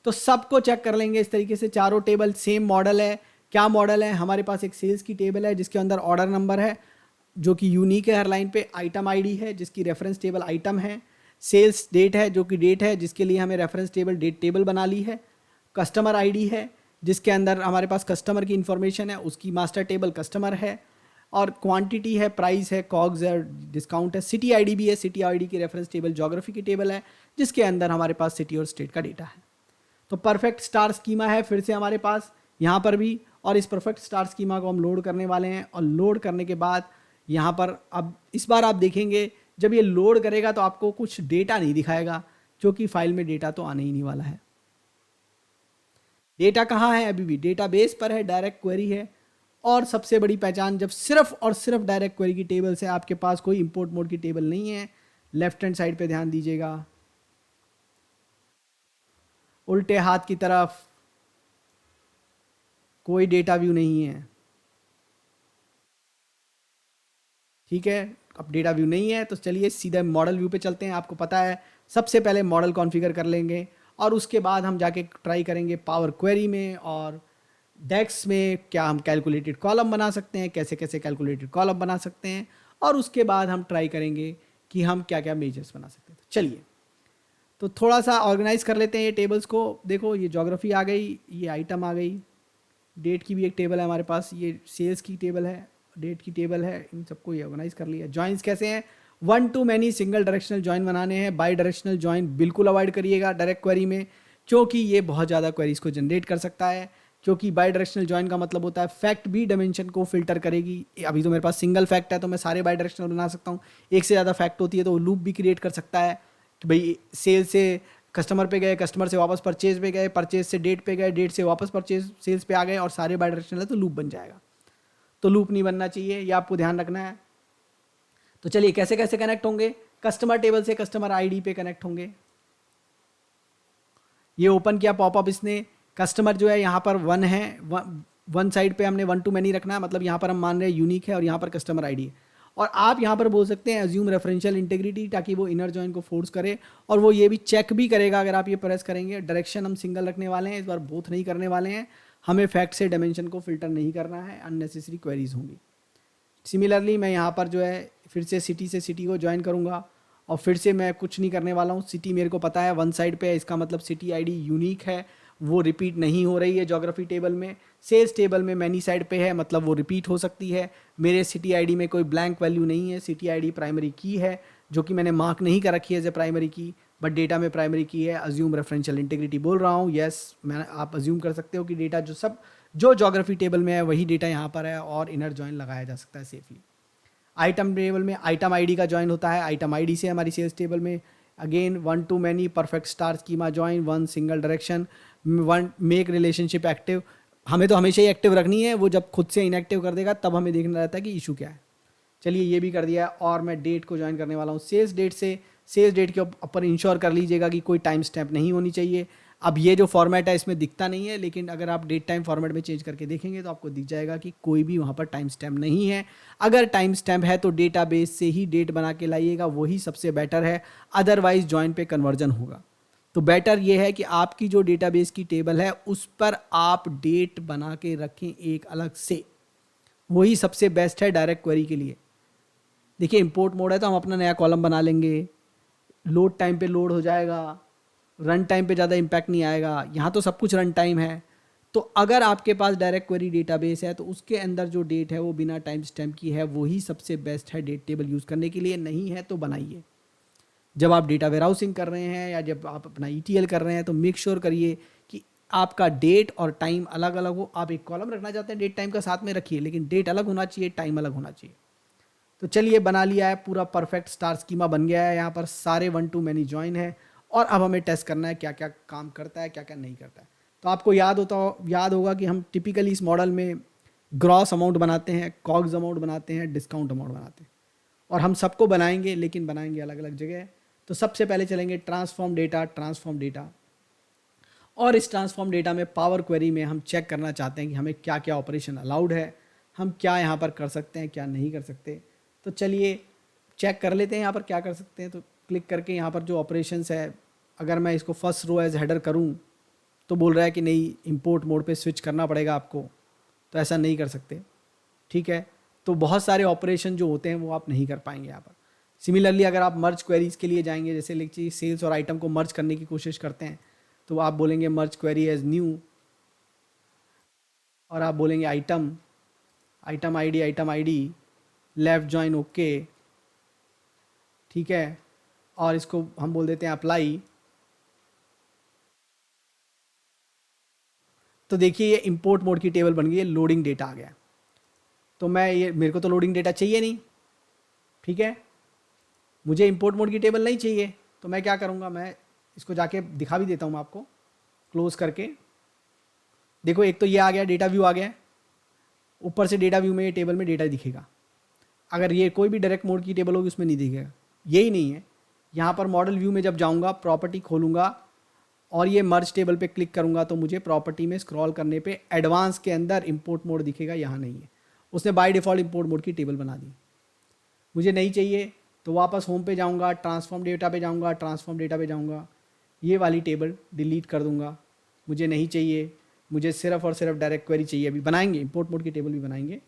तो सबको चेक कर लेंगे इस तरीके से। चारों टेबल सेम मॉडल है। क्या मॉडल है, हमारे पास एक सेल्स की टेबल है जिसके अंदर ऑर्डर नंबर है जो कि यूनिक है हर लाइन पे, आइटम आईडी है जिसकी रेफरेंस टेबल आइटम है, सेल्स डेट है जो कि डेट है जिसके लिए हमें रेफरेंस टेबल डेट टेबल बना ली है, कस्टमर आईडी है जिसके अंदर हमारे पास कस्टमर की इंफॉर्मेशन है, उसकी मास्टर टेबल कस्टमर है, और क्वांटिटी है, प्राइस है, कॉग्स है, डिस्काउंट है, सिटी आईडी भी है, सिटी आईडी की रेफरेंस टेबल ज्योग्राफी की टेबल है जिसके अंदर हमारे पास सिटी और स्टेट का डेटा है। तो परफेक्ट स्टार स्कीमा है फिर से हमारे पास यहाँ पर भी, और इस परफेक्ट स्टार स्कीमा को हम लोड करने वाले हैं। और लोड करने के बाद यहाँ पर अब इस बार आप देखेंगे जब ये लोड करेगा तो आपको कुछ डेटा नहीं दिखाएगा, क्योंकि फाइल में डेटा तो आने ही नहीं वाला है। डेटा कहाँ है, अभी भी डेटाबेस पर है, डायरेक्ट क्वेरी है। और सबसे बड़ी पहचान, जब सिर्फ और सिर्फ डायरेक्ट क्वेरी की टेबल से, आपके पास कोई इंपोर्ट मोड की टेबल नहीं है, लेफ्ट हैंड साइड पे ध्यान दीजिएगा, उल्टे हाथ की तरफ कोई डेटा व्यू नहीं है। ठीक है, अब डेटा व्यू नहीं है तो चलिए सीधे मॉडल व्यू पे चलते हैं। आपको पता है सबसे पहले मॉडल कॉन्फ़िगर कर लेंगे, और उसके बाद हम जाके ट्राई करेंगे पावर क्वेरी में और डेक्स में क्या हम कैलकुलेटेड कॉलम बना सकते हैं, कैसे कैसे कैलकुलेटेड कॉलम बना सकते हैं, और उसके बाद हम ट्राई करेंगे कि हम क्या क्या मेजर्स बना सकते हैं। तो चलिए, तो थोड़ा सा ऑर्गेनाइज कर लेते हैं ये टेबल्स को। देखो ये ज्योग्राफी आ गई, ये आइटम आ गई, डेट की भी एक टेबल है हमारे पास, ये सेल्स की टेबल है, डेट की टेबल है, इन सबको ये ऑर्गेनाइज कर लिया। जॉइंस कैसे हैं, 1 to many single directional join बनाने हैं। बाई डायरेक्शनल जॉइन बिल्कुल अवॉइड करिएगा डायरेक्ट क्वेरी में, क्योंकि ये बहुत ज़्यादा क्वेरीज को जनरेट कर सकता है। क्योंकि बाई डायरेक्शनल जॉइन का मतलब होता है फैक्ट भी डायमेंशन को फिल्टर करेगी। अभी तो मेरे पास सिंगल फैक्ट है तो मैं सारे बाई डायरेक्शनल बना सकता हूँ। एक से ज़्यादा फैक्ट होती है तो वो लूप भी क्रिएट कर सकता है कि भाई सेल से कस्टमर पे गए, कस्टमर से वापस परचेज पे गए, परचेज से डेट पे गए, डेट से वापस परचेज सेल्स पे आ गए और सारे बाई डायरेक्शनल है तो लूप बन जाएगा। तो लूप नहीं बनना चाहिए, ये आपको ध्यान रखना है। तो चलिए कैसे कैसे कनेक्ट होंगे। कस्टमर टेबल से कस्टमर आईडी पे कनेक्ट होंगे। ये ओपन किया पॉपअप इसने, कस्टमर जो है यहाँ पर वन है, वन साइड पे हमने वन टू मैनी रखना है, मतलब यहाँ पर हम मान रहे हैं यूनिक है और यहाँ पर कस्टमर आईडी है। और आप यहाँ पर बोल सकते हैं अज्यूम रेफरेंशियल इंटीग्रिटी, ताकि वो इनर जॉइन को फोर्स करे और वो ये भी चेक भी करेगा अगर आप ये प्रेस करेंगे। डायरेक्शन हम सिंगल रखने वाले हैं, इस बार बोथ नहीं करने वाले हैं। हमें फैक्ट से डायमेंशन को फिल्टर नहीं करना है, अननेसेसरी क्वेरीज होंगी। सिमिलरली मैं यहाँ पर जो है फिर से सिटी को ज्वाइन करूँगा और फिर से मैं कुछ नहीं करने वाला हूँ। सिटी मेरे को पता है वन साइड पे है, इसका मतलब सिटी आईडी यूनिक है, वो रिपीट नहीं हो रही है ज्योग्राफी टेबल में। सेल्स टेबल में मैनी साइड पे है, मतलब वो रिपीट हो सकती है। मेरे सिटी आईडी में कोई ब्लैंक वैल्यू नहीं है, सिटी आईडी प्राइमरी की है जो कि मैंने मार्क नहीं कर रखी है एज ए प्राइमरी की, बट डेटा में प्राइमरी की है। अज्यूम रेफरेंशियल इंटीग्रिटी बोल रहा हूँ, यस मैं आप अज्यूम कर सकते हो कि डेटा जो ज्योग्राफी टेबल में है वही डेटा यहाँ पर है और इनर जॉइन लगाया जा सकता है सेफली। आइटम टेबल में आइटम आईडी का ज्वाइन होता है, आइटम आईडी से हमारी सेल्स टेबल में again one two many, perfect star schema join, one single direction, one make relationship active. हमें तो हमेशा ही एक्टिव रखनी है, वो जब खुद से इनएक्टिव कर देगा तब हमें देखना रहता है कि इशू क्या है। चलिए ये भी कर दिया है और मैं डेट को ज्वाइन करने वाला हूँ सेल्स डेट से। सेल्स डेट के ऊपर इंश्योर कर लीजिएगा कि कोई टाइम स्टैम्प नहीं होनी चाहिए। अब ये जो फॉर्मेट है इसमें दिखता नहीं है, लेकिन अगर आप डेट टाइम फॉर्मेट में चेंज करके देखेंगे तो आपको दिख जाएगा कि कोई भी वहाँ पर टाइम स्टैम्प नहीं है। अगर टाइम स्टैम्प है तो डेटाबेस से ही डेट बना के लाइएगा, वही सबसे बेटर है, अदरवाइज जॉइन पे कन्वर्जन होगा। तो बेटर ये है कि आपकी जो डेटाबेस की टेबल है उस पर आप डेट बना के रखें एक अलग से, वही सबसे बेस्ट है डायरेक्ट क्वेरी के लिए। देखिए इंपोर्ट मोड है तो हम अपना नया कॉलम बना लेंगे, लोड टाइम पे लोड हो जाएगा, रन टाइम पे ज़्यादा इम्पैक्ट नहीं आएगा। यहाँ तो सब कुछ रन टाइम है। तो अगर आपके पास डायरेक्ट क्वेरी डेटाबेस है तो उसके अंदर जो डेट है वो बिना टाइम स्टैम्प की है, वही सबसे बेस्ट है डेट टेबल यूज़ करने के लिए। नहीं है तो बनाइए। जब आप डेटा वेयरहाउसिंग कर रहे हैं या जब आप अपना ETL कर रहे हैं तो मेक श्योर करिए कि आपका डेट और टाइम अलग अलग हो। आप एक कॉलम रखना चाहते हैं डेट टाइम का साथ में रखिए, लेकिन डेट अलग होना चाहिए, टाइम अलग होना चाहिए। तो चलिए बना लिया है, पूरा परफेक्ट स्टार स्कीमा बन गया है। यहाँ पर सारे वन टू मैनी ज्वाइन है और अब हमें टेस्ट करना है क्या क्या काम करता है क्या क्या नहीं करता है। तो आपको याद होगा कि हम टिपिकली इस मॉडल में ग्रॉस अमाउंट बनाते हैं, कॉग्स अमाउंट बनाते हैं, डिस्काउंट अमाउंट बनाते हैं, और हम सबको बनाएंगे लेकिन बनाएंगे अलग अलग जगह। तो सबसे पहले चलेंगे ट्रांसफॉर्म डेटा, और इस ट्रांसफॉर्म डेटा में पावर क्वेरी में हम चेक करना चाहते हैं कि हमें क्या क्या ऑपरेशन अलाउड है, हम क्या यहाँ पर कर सकते हैं क्या नहीं कर सकते। तो चलिए चेक कर लेते हैं यहाँ पर क्या कर सकते हैं। तो क्लिक करके यहाँ पर जो ऑपरेशंस है, अगर मैं इसको फर्स्ट रो एज हेडर करूँ तो बोल रहा है कि नहीं इंपोर्ट मोड पे स्विच करना पड़ेगा आपको, तो ऐसा नहीं कर सकते। ठीक है, तो बहुत सारे ऑपरेशन जो होते हैं वो आप नहीं कर पाएंगे यहाँ पर। सिमिलरली अगर आप मर्ज क्वेरीज के लिए जाएंगे, जैसे लीजिए सेल्स और आइटम को मर्ज करने की कोशिश करते हैं, तो आप बोलेंगे मर्ज क्वेरी एज न्यू और आप बोलेंगे item ID left join okay. ठीक है, और इसको हम बोल देते हैं अप्लाई। तो देखिए ये इंपोर्ट मोड की टेबल बन गई है, लोडिंग डेटा आ गया। तो मेरे को तो लोडिंग डेटा चाहिए नहीं, ठीक है, मुझे इंपोर्ट मोड की टेबल नहीं चाहिए। तो मैं क्या करूँगा, मैं इसको जाके दिखा भी देता हूँ आपको क्लोज करके। देखो एक तो ये आ गया, डेटा व्यू आ गया, ऊपर से डेटा व्यू में ये टेबल में डेटा दिखेगा। अगर ये कोई भी डायरेक्ट मोड की टेबल होगी उसमें नहीं दिखेगा, यही नहीं है। यहाँ पर मॉडल व्यू में जब जाऊँगा, प्रॉपर्टी खोलूँगा और ये मर्ज टेबल पे क्लिक करूँगा तो मुझे प्रॉपर्टी में स्क्रॉल करने पे एडवांस के अंदर इंपोर्ट मोड दिखेगा, यहाँ नहीं है। उसने बाय डिफ़ॉल्ट इंपोर्ट मोड की टेबल बना दी, मुझे नहीं चाहिए। तो वापस होम पे जाऊँगा, ट्रांसफॉर्म डेटा पे जाऊँगा, ट्रांसफॉर्म डेटा पे जाऊँगा, ये वाली टेबल डिलीट कर दूँगा, मुझे नहीं चाहिए। मुझे सिर्फ और सिर्फ डायरेक्ट क्वेरी चाहिए। अभी बनाएंगे, इंपोर्ट मोड की टेबल भी बनाएंगे,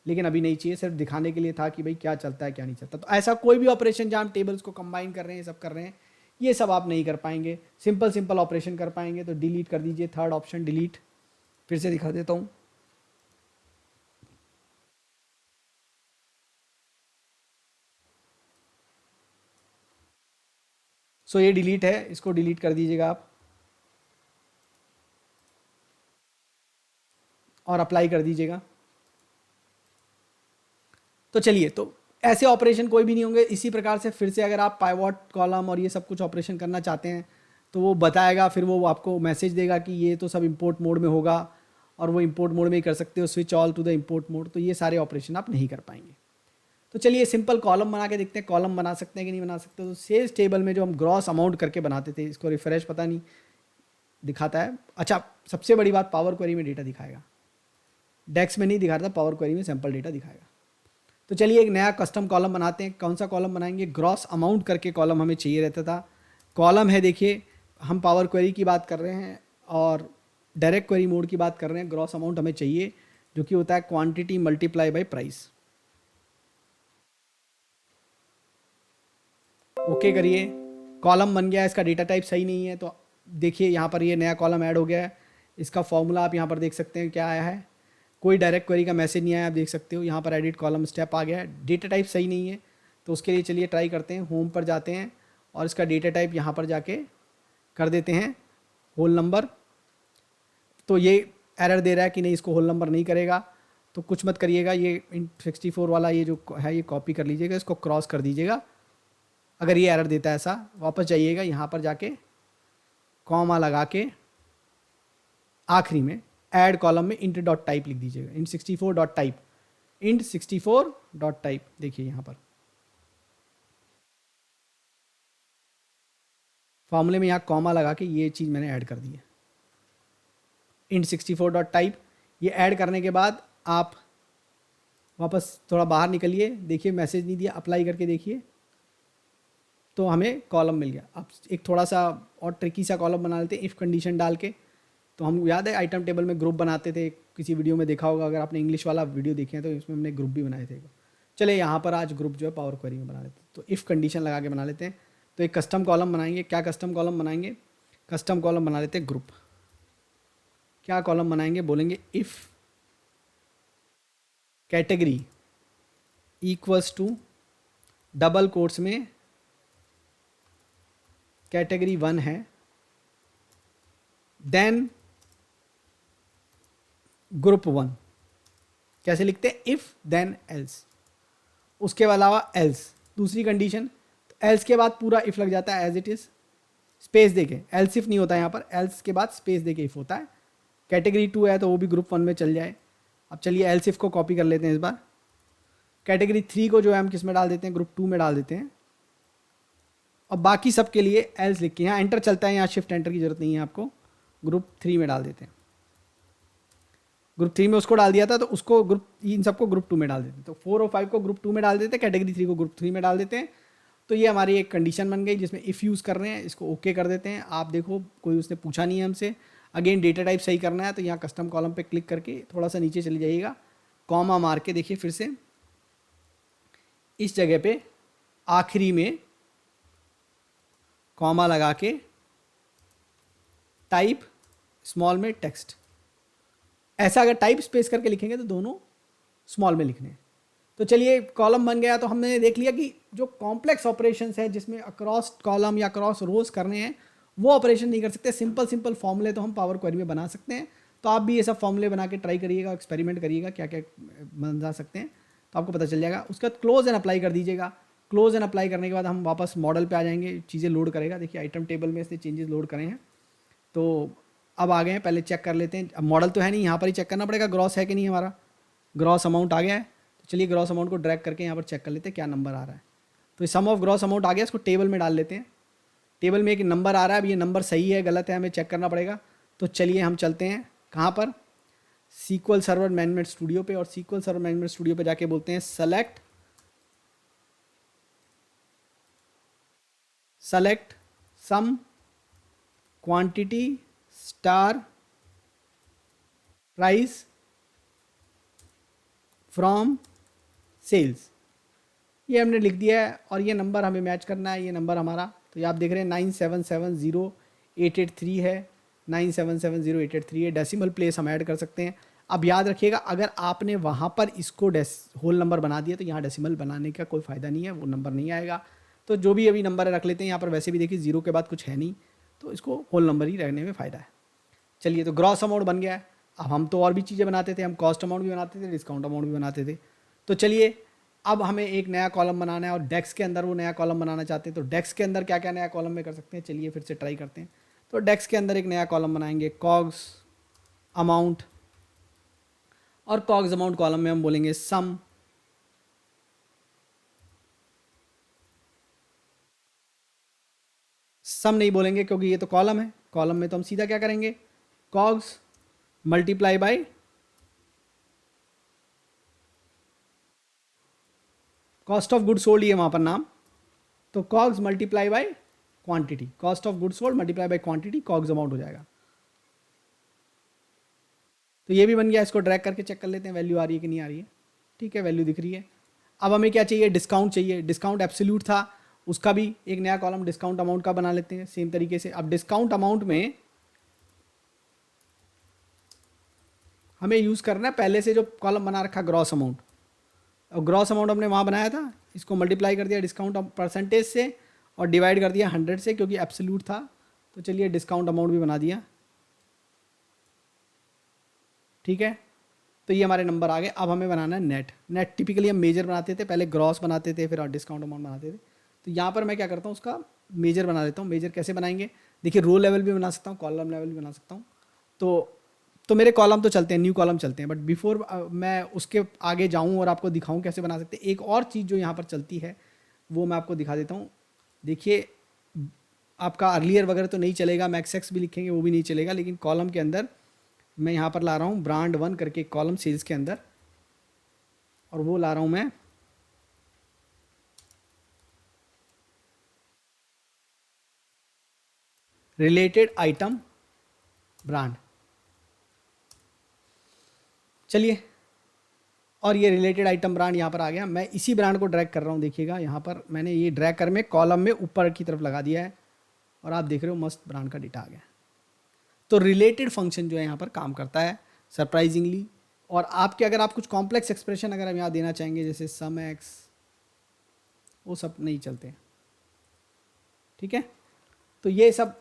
लेकिन अभी नहीं चाहिए, सिर्फ दिखाने के लिए था कि भाई क्या चलता है क्या नहीं चलता। तो ऐसा कोई भी ऑपरेशन जहाँ हम टेबल्स को कंबाइन कर रहे हैं, सब कर रहे हैं, ये सब आप नहीं कर पाएंगे। सिंपल ऑपरेशन कर पाएंगे। तो डिलीट कर दीजिए, थर्ड ऑप्शन डिलीट। फिर से दिखा देता हूँ। सो ये डिलीट है, इसको डिलीट कर दीजिएगा आप। और अप्लाई कर दीजिएगा। तो चलिए, तो ऐसे ऑपरेशन कोई भी नहीं होंगे। इसी प्रकार से फिर से अगर आप पाइवॉट कॉलम और ये सब कुछ ऑपरेशन करना चाहते हैं तो वो बताएगा, फिर वो आपको मैसेज देगा कि ये तो सब इंपोर्ट मोड में होगा और वो इंपोर्ट मोड में ही कर सकते हो, switch all to the import mode. तो ये सारे ऑपरेशन आप नहीं कर पाएंगे। तो चलिए सिंपल कॉलम बना के देखते हैं, कॉलम बना सकते हैं कि नहीं बना सकते। तो सेल्स टेबल में जो हम ग्रॉस अमाउंट करके बनाते थे, इसको रिफ्रेश पता नहीं दिखाता है। अच्छा, सबसे बड़ी बात, पावर क्वेरी में डेटा दिखाएगा, डेक्स में नहीं दिखा रहा था, पावर क्वेरी में सैंपल डेटा दिखाएगा। तो चलिए एक नया कस्टम कॉलम बनाते हैं। कौन सा कॉलम बनाएंगे? ग्रॉस अमाउंट करके कॉलम हमें चाहिए रहता था। कॉलम है, देखिए हम पावर क्वेरी की बात कर रहे हैं और डायरेक्ट क्वेरी मोड की बात कर रहे हैं। ग्रॉस अमाउंट हमें चाहिए जो कि होता है quantity multiply by price. Okay करिए, कॉलम बन गया। इसका डेटा टाइप सही नहीं है तो देखिए यहाँ पर ये नया कॉलम ऐड हो गया है। इसका फॉर्मूला आप यहाँ पर देख सकते हैं क्या आया है। कोई डायरेक्ट क्वेरी का मैसेज नहीं आया, आप देख सकते हो। यहाँ पर एडिट कॉलम स्टेप आ गया है। डेटा टाइप सही नहीं है तो उसके लिए चलिए ट्राई करते हैं। होम पर जाते हैं और इसका डेटा टाइप यहाँ पर जाके कर देते हैं होल नंबर। तो ये एरर दे रहा है कि नहीं, इसको होल नंबर नहीं करेगा। तो कुछ मत करिएगा, ये int64 वाला ये जो है ये कॉपी कर लीजिएगा, इसको क्रॉस कर दीजिएगा। अगर ये एरर देता है ऐसा, वापस जाइएगा, यहाँ पर जाके कॉमा लगा के आखिरी में ऐड कॉलम में int डॉट टाइप लिख दीजिएगा, int64 dot type, int64 dot type. देखिए यहाँ पर फॉर्मूले में यहाँ कॉमा लगा के ये चीज़ मैंने ऐड कर दी है, int64 डॉट टाइप। ये ऐड करने के बाद आप वापस थोड़ा बाहर निकलिए, देखिए मैसेज नहीं दिया, अप्लाई करके देखिए तो हमें कॉलम मिल गया। अब एक थोड़ा सा और ट्रिकी सा कॉलम बना लेते हैं इफ़ कंडीशन डाल के। तो हम याद है आइटम टेबल में ग्रुप बनाते थे, किसी वीडियो में देखा होगा, अगर आपने इंग्लिश वाला वीडियो देखे हैं तो इसमें हमने ग्रुप भी बनाए थे। चले यहाँ पर आज ग्रुप जो है पावर क्वेरी में बना लेते हैं। तो इफ़ कंडीशन लगा के बना लेते हैं। तो एक कस्टम कॉलम बनाएंगे। क्या कस्टम कॉलम बनाएंगे? कस्टम कॉलम बना लेते हैं ग्रुप। क्या कॉलम बनाएंगे? बोलेंगे if category equals to double quotes में कैटेगरी 1 है, देन ग्रुप 1। कैसे लिखते हैं? इफ देन एल्स, उसके अलावा एल्स। दूसरी कंडीशन, तो एल्स के बाद पूरा इफ लग जाता है एज इट इज, स्पेस देके। एल्स इफ नहीं होता यहाँ पर, एल्स के बाद स्पेस देके इफ होता है। कैटेगरी 2 है तो वो भी ग्रुप 1 में चल जाए। अब चलिए एल्स इफ को कॉपी कर लेते हैं इस बार। कैटेगरी 3 को जो है हम किस में डाल देते हैं? ग्रुप 2 में डाल देते हैं। और बाकी सब के लिए एल्स लिख के, यहाँ एंटर चलता है, यहाँ शिफ्ट एंटर की जरूरत नहीं है आपको। ग्रुप 3 में डाल देते हैं। ग्रुप 3 में उसको डाल दिया था तो उसको ग्रुप, इन सबको ग्रुप 2 में डाल देते हैं। तो 4 और 5 को ग्रुप 2 में डाल देते हैं, कैटेगरी 3 को ग्रुप 3 में डाल देते हैं। तो ये हमारी एक कंडीशन बन गई जिसमें इफ़ यूज़ कर रहे हैं, इसको ओके कर देते हैं। आप देखो कोई उसने पूछा नहीं है हमसे। अगेन डेटा टाइप सही करना है तो यहाँ कस्टम कॉलम पे क्लिक करके थोड़ा सा नीचे चले जाइएगा, कॉमा मार के देखिए फिर से इस जगह पे आखिरी में कॉमा लगा के टाइप स्मॉल में टेक्स्ट। ऐसा अगर टाइप स्पेस करके लिखेंगे तो दोनों स्मॉल में लिखने हैं। तो चलिए कॉलम बन गया। तो हमने देख लिया कि जो कॉम्प्लेक्स ऑपरेशंस हैं जिसमें अक्रॉस कॉलम या अक्रॉस रोज करने हैं वो ऑपरेशन नहीं कर सकते। सिंपल सिंपल फॉर्मूले तो हम पावर क्वेरी में बना सकते हैं। तो आप भी ये सब फॉर्मूले बना के ट्राई करिएगा, एक्सपेरिमेंट करिएगा क्या क्या बना सकते हैं, तो आपको पता चल जाएगा। उसके बाद क्लोज एंड अप्लाई कर दीजिएगा। क्लोज एंड अप्लाई करने के बाद हम वापस मॉडल पे आ जाएंगे, चीज़ें लोड करेगा। देखिए आइटम टेबल में से चेंजेस लोड करें हैं तो अब आ गए हैं। पहले चेक कर लेते हैं, अब मॉडल तो है नहीं, यहाँ पर ही चेक करना पड़ेगा ग्रॉस है कि नहीं। हमारा ग्रॉस अमाउंट आ गया है तो चलिए ग्रॉस अमाउंट को ड्रैग करके यहाँ पर चेक कर लेते हैं क्या नंबर आ रहा है। तो सम ऑफ ग्रॉस अमाउंट आ गया, इसको टेबल में डाल लेते हैं। टेबल में एक नंबर आ रहा है, अब ये नंबर सही है गलत है हमें चेक करना पड़ेगा। तो चलिए हम चलते हैं कहाँ पर? सीक्वल सर्वर मैनेजमेंट स्टूडियो पे। और सीक्वल सर्वर मैनेजमेंट स्टूडियो पे जाके बोलते हैं select sum quantity star price from sales. ये हमने लिख दिया है और ये नंबर हमें मैच करना है। ये नंबर हमारा, तो ये आप देख रहे हैं 9770883 है, 9770883 है। डेसिमल प्लेस हम ऐड कर सकते हैं। अब याद रखिएगा अगर आपने वहाँ पर इसको होल नंबर बना दिया तो यहाँ डेसिमल बनाने का कोई फ़ायदा नहीं है, वो नंबर नहीं आएगा। तो जो भी अभी नंबर रख लेते हैं। यहाँ पर वैसे भी देखिए 0 के बाद कुछ है नहीं तो इसको होल नंबर ही रहने में फ़ायदा है। चलिए तो ग्रॉस अमाउंट बन गया है। अब हम तो और भी चीज़ें बनाते थे, हम कॉस्ट अमाउंट भी बनाते थे, डिस्काउंट अमाउंट भी बनाते थे। तो चलिए अब हमें एक नया कॉलम बनाना है और डेक्स के अंदर वो नया कॉलम बनाना चाहते हैं, तो डेक्स के अंदर क्या क्या नया कॉलम में कर सकते हैं, चलिए फिर से ट्राई करते हैं। तो डेक्स के अंदर एक नया कॉलम बनाएंगे कॉग्स अमाउंट, और कॉग्स अमाउंट कॉलम में हम बोलेंगे सम। सम नहीं बोलेंगे क्योंकि ये तो कॉलम है, कॉलम में तो हम सीधा क्या करेंगे, COGS multiply by cost of good sold, ये वहाँ पर नाम, तो COGS multiply by quantity, cost of good sold multiply by quantity, COGS amount हो जाएगा। तो ये भी बन गया, इसको ड्रैग करके चेक कर लेते हैं वैल्यू आ रही है कि नहीं आ रही है। ठीक है, वैल्यू दिख रही है। अब हमें क्या चाहिए, डिस्काउंट चाहिए। डिस्काउंट एब्सोल्यूट था, उसका भी एक नया कॉलम डिस्काउंट अमाउंट का बना लेते हैं सेम तरीके से। अब डिस्काउंट अमाउंट में हमें यूज़ करना है पहले से जो कॉलम बना रखा ग्रॉस अमाउंट, और ग्रॉस अमाउंट हमने वहाँ बनाया था, इसको मल्टीप्लाई कर दिया डिस्काउंट परसेंटेज से और डिवाइड कर दिया 100 से क्योंकि एब्सोल्यूट था। तो चलिए डिस्काउंट अमाउंट भी बना दिया। ठीक है, तो ये हमारे नंबर आ गए। अब हमें बनाना है नेट। नेट टिपिकली हम मेजर बनाते थे, पहले ग्रॉस बनाते थे फिर डिस्काउंट अमाउंट बनाते थे। तो यहाँ पर मैं क्या करता हूँ, उसका मेजर बना लेता हूँ। मेजर कैसे बनाएंगे, देखिए रो लेवल भी बना सकता हूँ, कॉलम लेवल भी बना सकता हूँ। तो मेरे कॉलम तो चलते हैं, न्यू कॉलम चलते हैं, बट बिफोर मैं उसके आगे जाऊँ और आपको दिखाऊँ कैसे बना सकते हैं, एक और चीज़ जो यहाँ पर चलती है वो मैं आपको दिखा देता हूँ। देखिए आपका अर्लियर वगैरह तो नहीं चलेगा, मैक्स भी लिखेंगे वो भी नहीं चलेगा, लेकिन कॉलम के अंदर मैं यहाँ पर ला रहा हूँ ब्रांड 1 करके एक कॉलम सेल्स के अंदर, और वो ला रहा हूँ मैं रिलेटेड आइटम ब्रांड। चलिए, और ये रिलेटेड आइटम ब्रांड यहाँ पर आ गया। मैं इसी ब्रांड को ड्रैग कर रहा हूँ, देखिएगा यहाँ पर मैंने ये ड्रैग कर में कॉलम में ऊपर की तरफ लगा दिया है, और आप देख रहे हो मस्त ब्रांड का डेटा आ गया। तो रिलेटेड फंक्शन जो है यहाँ पर काम करता है सरप्राइजिंगली। और आपके अगर आप कुछ कॉम्प्लेक्स एक्सप्रेशन अगर हम यहाँ देना चाहेंगे जैसे सम एक्स, वो सब नहीं चलते। ठीक है, तो ये सब,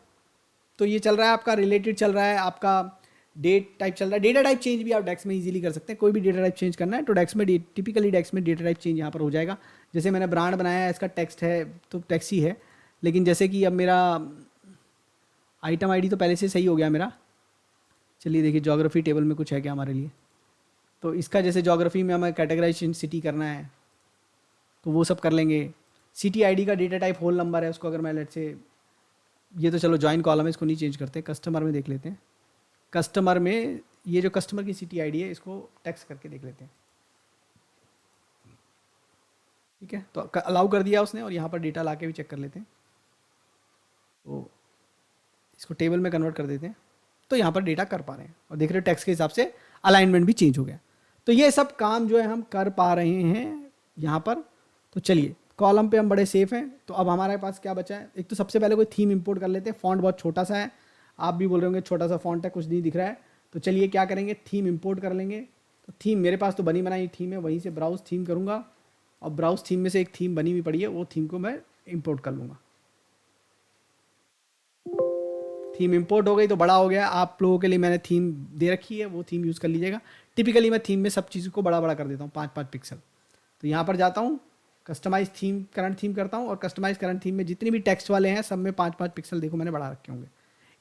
तो ये चल रहा है आपका रिलेटेड, चल रहा है आपका डेट टाइप चल रहा है। डेटा टाइप चेंज भी आप डेक्स में इजीली कर सकते हैं, कोई भी डेटा टाइप चेंज करना है तो डेक्स में टिपिकली डेक्स में डेटा टाइप चेंज यहाँ पर हो जाएगा। जैसे मैंने ब्रांड बनाया है, इसका टेक्स्ट है तो टेक्स्ट ही है, लेकिन जैसे कि अब मेरा आइटम आईडी तो पहले से सही हो गया मेरा। चलिए देखिए ज्योग्राफी टेबल में कुछ है क्या हमारे लिए, तो इसका जैसे ज्योग्राफी में हमें कैटेगराइजेशन सिटी करना है तो वो सब कर लेंगे। सिटी आईडी का डेटा टाइप होल नंबर है, उसको अगर मैं लेट से, ये तो चलो जॉइन कॉलम है इसको नहीं चेंज करते, कस्टमर में देख लेते हैं। कस्टमर में ये जो कस्टमर की सिटी आईडी है इसको टेक्स्ट करके देख लेते हैं। ठीक है, तो अलाउ कर दिया उसने, और यहाँ पर डेटा ला के भी चेक कर लेते हैं। तो इसको टेबल में कन्वर्ट कर देते हैं, तो यहाँ पर डेटा कर पा रहे हैं, और देख रहे हो टेक्स्ट के हिसाब से अलाइनमेंट भी चेंज हो गया। तो ये सब काम जो है हम कर पा रहे हैं यहाँ पर। तो चलिए कॉलम पे हम बड़े सेफ हैं। तो अब हमारे पास क्या बचा है, एक तो सबसे पहले कोई थीम इंपोर्ट कर लेते हैं। फॉन्ट बहुत छोटा सा है, आप भी बोल रहे होंगे छोटा सा फॉन्ट है कुछ नहीं दिख रहा है, तो चलिए क्या करेंगे, थीम इंपोर्ट कर लेंगे। तो थीम मेरे पास तो बनी बनाई थीम है, वहीं से ब्राउज थीम करूँगा, और ब्राउज थीम में से एक थीम बनी हुई पड़ी है, वो थीम को मैं इंपोर्ट कर लूँगा। थीम इंपोर्ट हो गई तो बड़ा हो गया। आप लोगों के लिए मैंने थीम दे रखी है, वो थीम यूज़ कर लीजिएगा। टिपिकली मैं थीम में सब चीज़ों को बड़ा बड़ा कर देता हूँ, 5-5 पिक्सल। तो यहाँ पर जाता हूँ, कस्टमाइज थीम करंट थीम करता हूँ, और कस्टमाइज करंट थीम में जितने भी टेक्स्ट वाले हैं सब में 5-5 पिक्सल देखो मैंने बढ़ा रखे होंगे।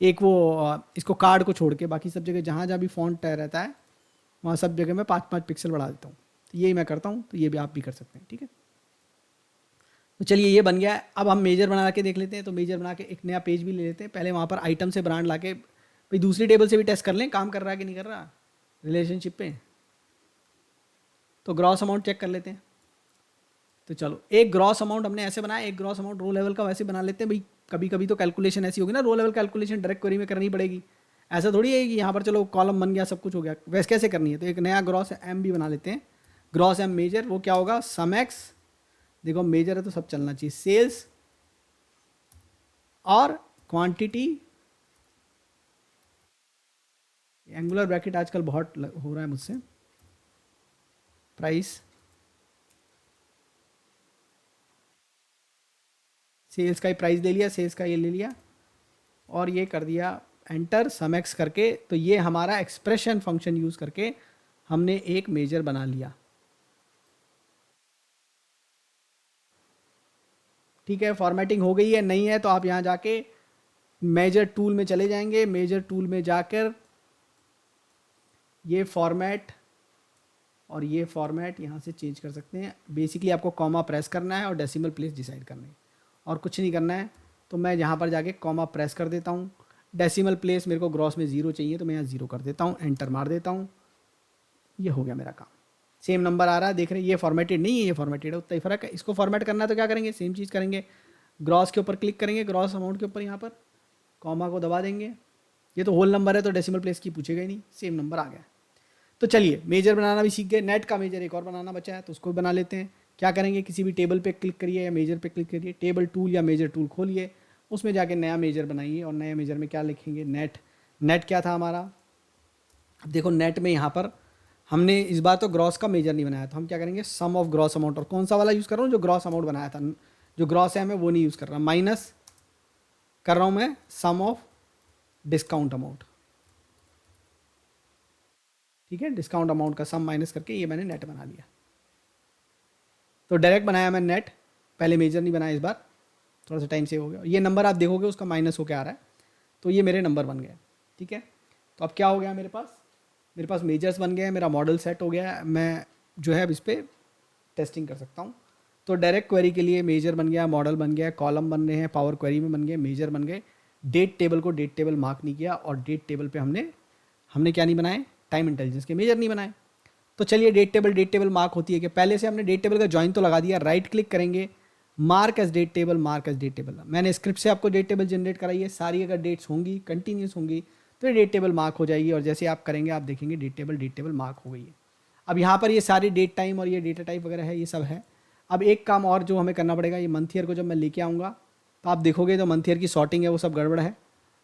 एक वो इसको कार्ड को छोड़ के बाकी सब जगह जहाँ जहाँ भी फॉन्ट रहता है वहाँ सब जगह मैं 5-5 पिक्सल बढ़ा देता हूँ। तो यही मैं करता हूँ, तो ये भी आप भी कर सकते हैं। ठीक है, तो चलिए ये बन गया है। अब हम मेजर बना के देख लेते हैं। तो मेजर बना के एक नया पेज भी ले लेते हैं। पहले वहाँ पर आइटम से ब्रांड ला के भाई दूसरी टेबल से भी टेस्ट कर लें काम कर रहा है कि नहीं कर रहा रिलेशनशिप पे। तो ग्रॉस अमाउंट चेक कर लेते हैं। तो चलो एक ग्रॉस अमाउंट हमने ऐसे बनाया, एक ग्रॉस अमाउंट रो लेवल का वैसे बना लेते हैं। भाई कभी कभी तो कैलकुलेशन ऐसी होगी ना, रो लेवल कैलकुलेशन डायरेक्ट क्वेरी में करनी पड़ेगी। ऐसा थोड़ी है कि यहाँ पर चलो कॉलम बन गया सब कुछ हो गया, वैसे कैसे करनी है। तो एक नया ग्रॉस एम भी बना लेते हैं। ग्रॉस एम मेजर वो क्या होगा, सम एक्स, देखो मेजर है तो सब चलना चाहिए, सेल्स और क्वांटिटी। एंगुलर ब्रैकेट आजकल बहुत हो रहा है मुझसे। प्राइस, सेल्स का ही प्राइस ले लिया, सेल्स का ये ले लिया, और ये कर दिया एंटर सम एक्स करके, तो ये हमारा एक्सप्रेशन फंक्शन यूज करके हमने एक मेजर बना लिया। ठीक है, फॉर्मेटिंग हो गई है, नहीं है तो आप यहाँ जाके मेजर टूल में चले जाएंगे, मेजर टूल में जाकर ये फॉर्मेट और ये फॉर्मेट यहाँ से चेंज कर सकते हैं। बेसिकली आपको कॉमा प्रेस करना है और डेसिमल प्लेस डिसाइड करना है और कुछ नहीं करना है। तो मैं यहाँ पर जाके कॉमा प्रेस कर देता हूँ, डेसिमल प्लेस मेरे को ग्रॉस में 0 चाहिए तो मैं यहाँ 0 कर देता हूँ, एंटर मार देता हूँ, ये हो गया मेरा काम। सेम नंबर आ रहा है, देख रहे हैं, ये फॉर्मेटेड नहीं है, ये फॉर्मेटेड है, उतना ही फर्क है। इसको फॉर्मेट करना है तो क्या करेंगे, सेम चीज़ करेंगे, ग्रॉस के ऊपर क्लिक करेंगे, ग्रॉस अमाउंट के ऊपर यहाँ पर कॉमा को दबा देंगे। ये तो होल नंबर है तो डेसिमल प्लेस की पूछेगा ही नहीं, सेम नंबर आ गया। तो चलिए मेजर बनाना भी सीख गए, नेट का मेजर एक और बनाना बचा है तो उसको भी बना लेते हैं। क्या करेंगे, किसी भी टेबल पे क्लिक करिए या मेजर पे क्लिक करिए, टेबल टूल या मेजर टूल खोलिए, उसमें जाके नया मेजर बनाइए और नए मेजर में क्या लिखेंगे, नेट। नेट क्या था हमारा, अब देखो नेट में यहाँ पर हमने इस बार तो ग्रॉस का मेजर नहीं बनाया, तो हम क्या करेंगे, सम ऑफ ग्रॉस अमाउंट, और कौन सा वाला यूज़ कर रहा हूँ, जो ग्रॉस अमाउंट बनाया था, जो ग्रॉस है मैं वो नहीं यूज़ कर रहा, माइनस कर रहा हूँ मैं सम ऑफ डिस्काउंट अमाउंट। ठीक है, डिस्काउंट अमाउंट का सम माइनस करके ये मैंने नेट बना लिया। तो डायरेक्ट बनाया मैं नेट, पहले मेजर नहीं बनाया, इस बार थोड़ा सा टाइम सेव हो गया। ये नंबर आप देखोगे उसका माइनस होकर आ रहा है, तो ये मेरे नंबर बन गए। ठीक है, तो अब क्या हो गया, मेरे पास मेजर्स बन गए हैं, मेरा मॉडल सेट हो गया है, मैं जो है अब इस पर टेस्टिंग कर सकता हूँ। तो डायरेक्ट क्वेरी के लिए मेजर बन गया, मॉडल बन गया, कॉलम बन रहे हैं, पावर क्वेरी में बन गए, मेजर बन गए। डेट टेबल को डेट टेबल मार्क नहीं किया, और डेट टेबल पे हमने क्या नहीं बनाए, टाइम इंटेलिजेंस के मेजर नहीं बनाए। तो चलिए डेट टेबल मार्क होती है कि पहले से हमने डेट टेबल का ज्वाइन तो लगा दिया, राइट क्लिक करेंगे, mark as date table, mark as date table. मैंने स्क्रिप्ट से आपको डेट टेबल जनरेट कराई है, सारी अगर डेट्स होंगी कंटिन्यूस होंगी तो ये डेट टेबल मार्क हो जाएगी, और जैसे आप करेंगे आप देखेंगे डेट टेबल मार्क हो गई है। अब यहाँ पर ये सारी डेट टाइम और ये डेटा टाइप वगैरह है, ये सब है। अब एक काम और जो हमें करना पड़ेगा, ये मंथ ईयर को जब मैं लेके आऊँगा तो आप देखोगे तो मंथ ईयर की सॉर्टिंग है वो सब गड़बड़ है,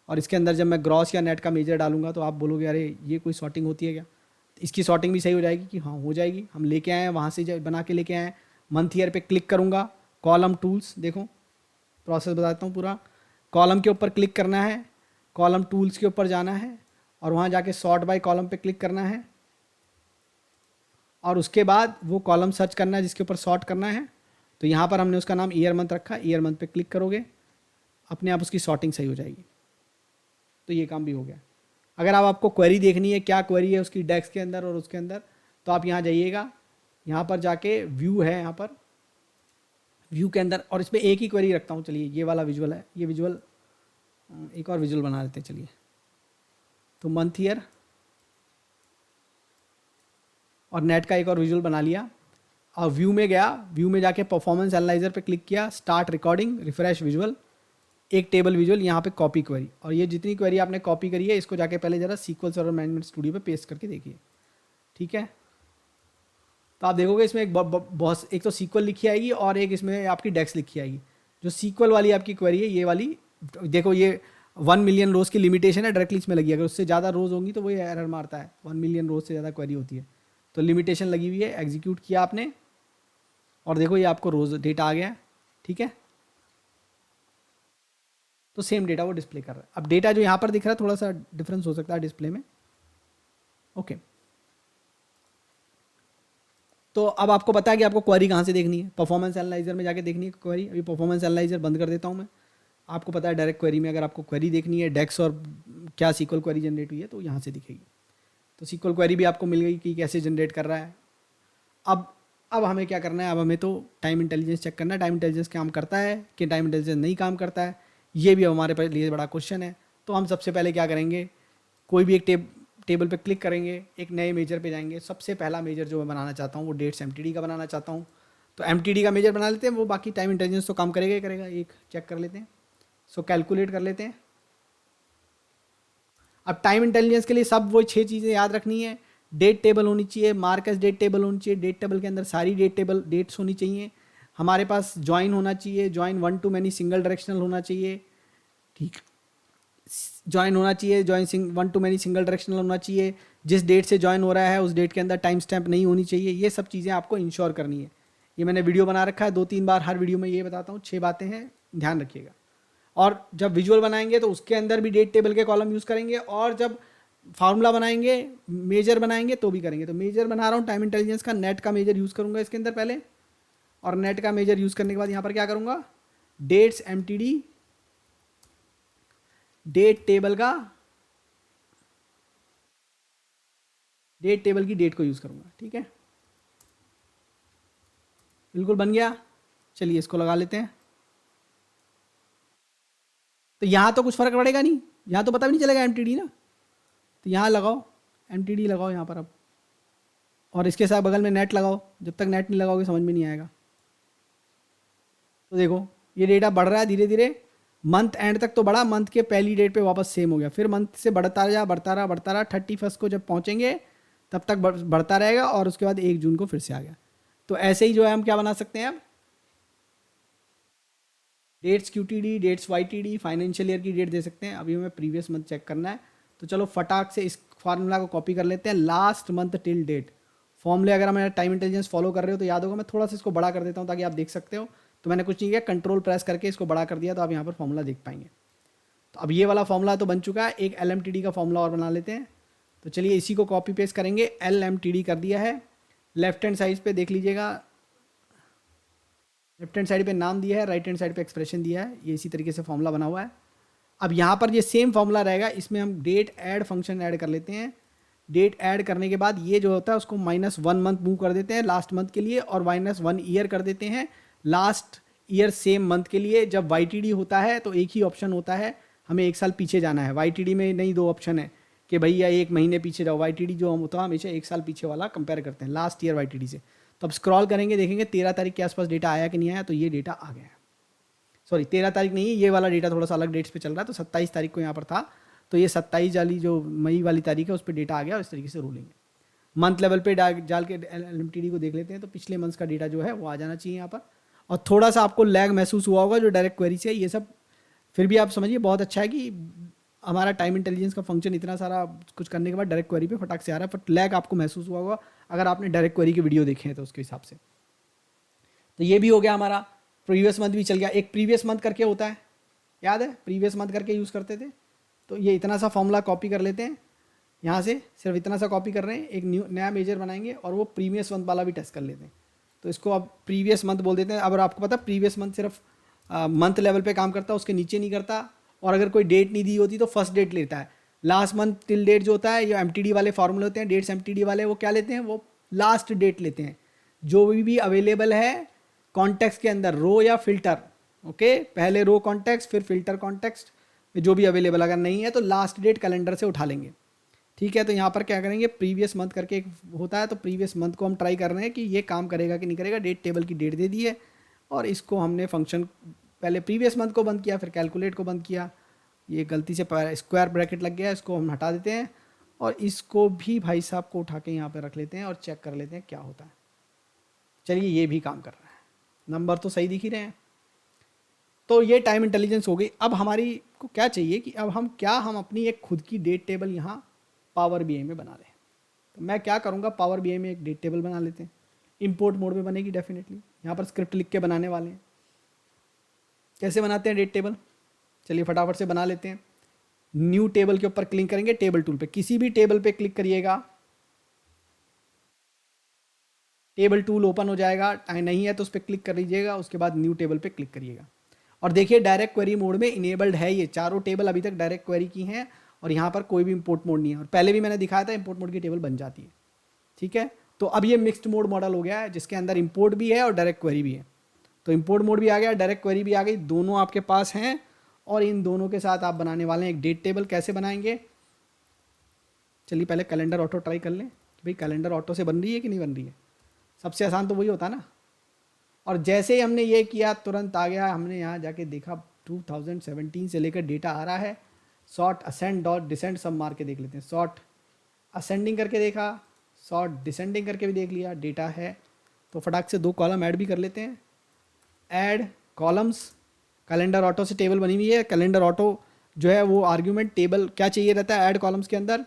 और इसके अंदर जब मैं ग्रॉस या नेट का मेजर डालूंगा तो आप बोलोगे अरे ये कोई सॉर्टिंग होती है क्या, इसकी सॉर्टिंग भी सही हो जाएगी कि हाँ हो जाएगी। हम लेके आए हैं वहाँ से बना के लेके आए हैं, मंथ ईयर पे क्लिक करूँगा, कॉलम टूल्स, देखो प्रोसेस बताता हूँ पूरा। कॉलम के ऊपर क्लिक करना है, कॉलम टूल्स के ऊपर जाना है और वहाँ जाके सॉर्ट बाय कॉलम पे क्लिक करना है, और उसके बाद वो कॉलम सर्च करना है जिसके ऊपर सॉर्ट करना है। तो यहाँ पर हमने उसका नाम ईयर मंथ रखा, ईयर मंथ पे क्लिक करोगे अपने आप उसकी सॉर्टिंग सही हो जाएगी। तो ये काम भी हो गया। अगर आपको क्वेरी देखनी है, क्या क्वेरी है उसकी डेस्क के अंदर और उसके अंदर, तो आप यहाँ जाइएगा, यहाँ पर जाके व्यू है, यहाँ पर व्यू के अंदर, और इसमें एक ही क्वेरी रखता हूँ। चलिए ये वाला विजुअल है, ये विजुअल एक और विजुअल बना लेते हैं। चलिए तो मंथ ईयर और नेट का एक और विजुअल बना लिया, और व्यू में गया, व्यू में जाके परफॉर्मेंस एनालाइजर पे क्लिक किया, स्टार्ट रिकॉर्डिंग, रिफ्रेश विजुअल, एक टेबल विजुअल, यहाँ पे कॉपी क्वेरी, और ये जितनी क्वेरी आपने कॉपी करी है इसको जाके पहले जरा सीक्वल सर्वर मैनेजमेंट स्टूडियो पे पेस्ट करके देखिए। ठीक है, तो आप देखोगे इसमें बहुत एक तो सीक्वल लिखी आएगी और एक इसमें आपकी डेक्स लिखी आएगी। जो सीक्वल वाली आपकी क्वेरी है ये वाली, देखो ये 1 मिलियन रोज़ की लिमिटेशन है, डायरेक्टली इसमें लगी है। अगर उससे ज़्यादा रोज़ होंगी तो वो ये एरर मारता है, 1 मिलियन रोज़ से ज़्यादा क्वेरी होती है तो लिमिटेशन लगी हुई है। एग्जीक्यूट किया आपने और देखो ये आपको रोज़ डेटा आ गया। ठीक है, तो सेम डेटा वो डिस्प्ले कर रहा है। अब डेटा जो यहाँ पर दिख रहा है थोड़ा सा डिफरेंस हो सकता है डिस्प्ले में। ओके, तो अब आपको पता है कि आपको क्वेरी कहाँ से देखनी है, परफॉर्मेंस एनालाइजर में जाके देखनी है क्वेरी। अभी परफॉर्मेंस एनालाइजर बंद कर देता हूँ मैं। आपको पता है डायरेक्ट क्वेरी में अगर आपको क्वेरी देखनी है, डेक्स और क्या सीक्वल क्वेरी जनरेट हुई है तो यहाँ से दिखेगी। तो सीक्वल क्वेरी भी आपको मिल गई कि कैसे जनरेट कर रहा है। अब हमें क्या करना है, अब हमें तो टाइम इंटेलिजेंस चेक करना है, टाइम इंटेलिजेंस काम करता है कि टाइम इंटेलिजेंस नहीं काम करता है, ये भी हमारे लिए बड़ा क्वेश्चन है। तो हम सबसे पहले क्या करेंगे, कोई भी एक टेबल पे क्लिक करेंगे, एक नए मेजर पे जाएंगे। सबसे पहला मेजर जो मैं बनाना चाहता हूँ वो डेट्स एमटीडी का बनाना चाहता हूँ। तो एमटीडी का मेजर बना लेते हैं, वो बाकी टाइम इंटेलिजेंस तो काम करेगा ही करेगा। एक चेक कर लेते हैं, सो कैलकुलेट कर लेते हैं। अब टाइम इंटेलिजेंस के लिए सब वो 6 चीज़ें याद रखनी है। डेट टेबल होनी चाहिए, मार्क एज डेट टेबल होनी चाहिए, डेट टेबल के अंदर सारी डेट्स होनी चाहिए। हमारे पास ज्वाइन होना चाहिए, join 1 to many single directional होना चाहिए। ठीक, ज्वाइन होना चाहिए, join 1 to many single directional होना चाहिए। जिस डेट से ज्वाइन हो रहा है उस डेट के अंदर टाइम स्टैम्प नहीं होनी चाहिए। ये सब चीज़ें आपको इंश्योर करनी है। ये मैंने वीडियो बना रखा है 2-3 बार, हर वीडियो में ये बताता हूँ, 6 बातें हैं, ध्यान रखिएगा। और जब विजुअल बनाएंगे तो उसके अंदर भी डेट टेबल के कॉलम यूज़ करेंगे, और जब फार्मूला बनाएंगे, मेजर बनाएंगे तो भी करेंगे। तो मेजर बना रहा हूँ टाइम इंटेलिजेंस का, नेट का मेजर यूज़ करूँगा इसके अंदर पहले, और नेट का मेजर यूज़ करने के बाद यहाँ पर क्या करूँगा, डेट्स एमटीडी, डेट टेबल का, डेट टेबल की डेट को यूज़ करूँगा। ठीक है, बिल्कुल बन गया। चलिए इसको लगा लेते हैं। तो यहाँ तो कुछ फ़र्क पड़ेगा नहीं, यहाँ तो पता भी नहीं चलेगा एमटीडी ना, तो यहाँ लगाओ एमटीडी लगाओ यहाँ पर अब, और इसके साथ बगल में नेट लगाओ। जब तक नेट नहीं लगाओगे समझ में नहीं आएगा। तो देखो ये डेटा बढ़ रहा है धीरे धीरे, मंथ एंड तक तो बढ़ा, मंथ के पहली डेट पे वापस सेम हो गया, फिर मंथ से बढ़ता रहा बढ़ता रहा बढ़ता रहा, 31 को जब पहुँचेंगे तब तक बढ़ता रहेगा, और उसके बाद 1 जून को फिर से आ गया। तो ऐसे ही जो है हम क्या बना सकते हैं अब, dates क्यूटीडी, dates YTD, financial year की डेट दे सकते हैं। अभी हमें प्रीवियस मंथ चेक करना है, तो चलो फटाक से इस फार्मूला को कॉपी कर लेते हैं, लास्ट मंथ टिल डेट। फॉर्मूले अगर हमें टाइम इंटेलिजेंस फॉलो कर रहे हो तो याद होगा, मैं थोड़ा सा इसको बड़ा कर देता हूँ ताकि आप देख सकते हो। तो मैंने कुछ नहीं किया, कंट्रोल प्रेस करके इसको बड़ा कर दिया, तो आप यहाँ पर फॉर्मूला देख पाएंगे। तो अब ये वाला फॉर्मूला तो बन चुका है, एक LMTD का फॉर्मूला और बना लेते हैं। तो चलिए इसी को कॉपी पेस्ट करेंगे, LMTD कर दिया है। लेफ्ट हैंड साइड पे देख लीजिएगा, लेफ्ट हैंड साइड पे नाम दिया है, राइट हैंड साइड पे एक्सप्रेशन दिया है, ये इसी तरीके से फॉर्मूला बना हुआ है। अब यहाँ पर ये सेम फॉर्मूला रहेगा, इसमें हम डेट ऐड फंक्शन ऐड कर लेते हैं। डेट ऐड करने के बाद ये जो होता है उसको -1 मंथ मूव कर देते हैं लास्ट मंथ के लिए, और -1 ईयर कर देते हैं लास्ट ईयर सेम मंथ के लिए। जब YTD होता है तो एक ही ऑप्शन होता है, हमें 1 साल पीछे जाना है। YTD में नहीं, 2 ऑप्शन है कि भैया 1 महीने पीछे जाओ। YTD जो हम होता है हमेशा 1 साल पीछे वाला कंपेयर करते हैं लास्ट ईयर YTD से। तो अब स्क्रॉल करेंगे, देखेंगे 13 तारीख के आसपास डेटा आया कि नहीं आया, तो ये डेटा आ गया है। सॉरी 13 तारीख नहीं, ये वाला डेटा थोड़ा सा अलग डेट्स पे चल रहा है, तो 27 तारीख को यहाँ पर था, तो ये 27 वाली जो मई वाली तारीख है उस पर डेटा आ गया। इस तरीके से रूलिंग मंथ लेवल पे डाल के LMTD को देख लेते हैं, तो पिछले मंथ्स का डेटा जो है वो आ जाना चाहिए यहाँ पर। और थोड़ा सा आपको लैग महसूस हुआ होगा जो डायरेक्ट क्वेरी से, ये सब फिर भी आप समझिए बहुत अच्छा है कि हमारा टाइम इंटेलिजेंस का फंक्शन इतना सारा कुछ करने के बाद डायरेक्ट क्वेरी पे फटाक से आ रहा है, बट लैग आपको महसूस हुआ होगा अगर आपने डायरेक्ट क्वेरी की वीडियो देखे हैं तो उसके हिसाब से। तो ये भी हो गया हमारा, प्रीवियस मंथ भी चल गया। एक प्रीवियस मंथ करके होता है, याद है, प्रीवियस मंथ करके यूज़ करते थे। तो ये इतना सा फॉर्मूला कॉपी कर लेते हैं, यहाँ से सिर्फ इतना सा कॉपी कर रहे हैं, एक नया मेजर बनाएंगे और वो प्रीवियस मंथ वाला भी टेस्ट कर लेते हैं। तो इसको अब प्रीवियस मंथ बोल देते हैं। अब आपको पता प्रीवियस मंथ सिर्फ मंथ लेवल पे काम करता है, उसके नीचे नहीं करता। और अगर कोई डेट नहीं दी होती तो फर्स्ट डेट लेता है। लास्ट मंथ टिल डेट जो होता है, ये MTD वाले फार्मूले होते हैं, डेट्स MTD वाले, वो क्या लेते हैं, वो लास्ट डेट लेते हैं जो भी अवेलेबल है कॉन्टेक्स्ट के अंदर, रो या फिल्टर। ओके, पहले रो कॉन्टेक्स्ट फिर फिल्टर कॉन्टेक्स्ट, जो भी अवेलेबल, अगर नहीं है तो लास्ट डेट कैलेंडर से उठा लेंगे। ठीक है, तो यहाँ पर क्या करेंगे, प्रीवियस मंथ करके एक होता है, तो प्रीवियस मंथ को हम ट्राई कर रहे हैं कि ये काम करेगा कि नहीं करेगा। डेट टेबल की डेट दे दी है, और इसको हमने फंक्शन पहले प्रीवियस मंथ को बंद किया, फिर कैलकुलेट को बंद किया। ये गलती से स्क्वायर ब्रैकेट लग गया, इसको हम हटा देते हैं, और इसको भी भाई साहब को उठा के यहाँ पर रख लेते हैं और चेक कर लेते हैं क्या होता है। चलिए ये भी काम कर रहा है, नंबर तो सही दिख ही रहे हैं। तो ये टाइम इंटेलिजेंस हो गई। अब हमारी को क्या चाहिए कि अब हम अपनी एक खुद की डेट टेबल यहाँ पावर BI में बना लें। तो मैं क्या करूँगा, पावर BI में एक डेट टेबल बना लेते हैं, इंपोर्ट मोड में बनेगी डेफिनेटली। यहाँ पर स्क्रिप्ट लिख के बनाने वाले हैं। कैसे बनाते हैं डेट टेबल, चलिए फटाफट से बना लेते हैं। न्यू टेबल के ऊपर क्लिक करेंगे, टेबल टूल पे, किसी भी टेबल पे क्लिक करिएगा, टेबल टूल ओपन हो जाएगा। नहीं है तो उस पर क्लिक कर लीजिएगा, उसके बाद न्यू टेबल पे क्लिक करिएगा। और देखिए डायरेक्ट क्वेरी मोड में इनेबल्ड है, ये चारों टेबल अभी तक डायरेक्ट क्वेरी की हैं, और यहाँ पर कोई भी इंपोर्ट मोड नहीं है। और पहले भी मैंने दिखाया था इंपोर्ट मोड की टेबल बन जाती है। ठीक है, तो अब ये मिक्स्ड मोड मॉडल हो गया है, जिसके अंदर इंपोर्ट भी है और डायरेक्ट क्वेरी भी है। तो इंपोर्ट मोड भी आ गया, डायरेक्ट क्वेरी भी आ गई, दोनों आपके पास हैं। और इन दोनों के साथ आप बनाने वाले हैं एक डेट टेबल। कैसे बनाएंगे, चलिए पहले कैलेंडर ऑटो ट्राई कर लें कि भाई कैलेंडर ऑटो से बन रही है कि नहीं बन रही है। सबसे आसान तो वही होता है ना। और जैसे ही हमने ये किया तुरंत आ गया, हमने यहाँ जाके देखा 2017 से लेकर डेटा आ रहा है। सॉर्ट असेंड डॉट डिसेंड सब मार के देख लेते हैं। सॉर्ट असेंडिंग करके देखा, सॉर्ट डिसेंडिंग करके भी देख लिया, डेटा है। तो फटाक से 2 कॉलम ऐड भी कर लेते हैं। ऐड कॉलम्स, कैलेंडर ऑटो से टेबल बनी हुई है। कैलेंडर ऑटो जो है वो आर्ग्यूमेंट टेबल क्या चाहिए रहता है ऐड कॉलम्स के अंदर,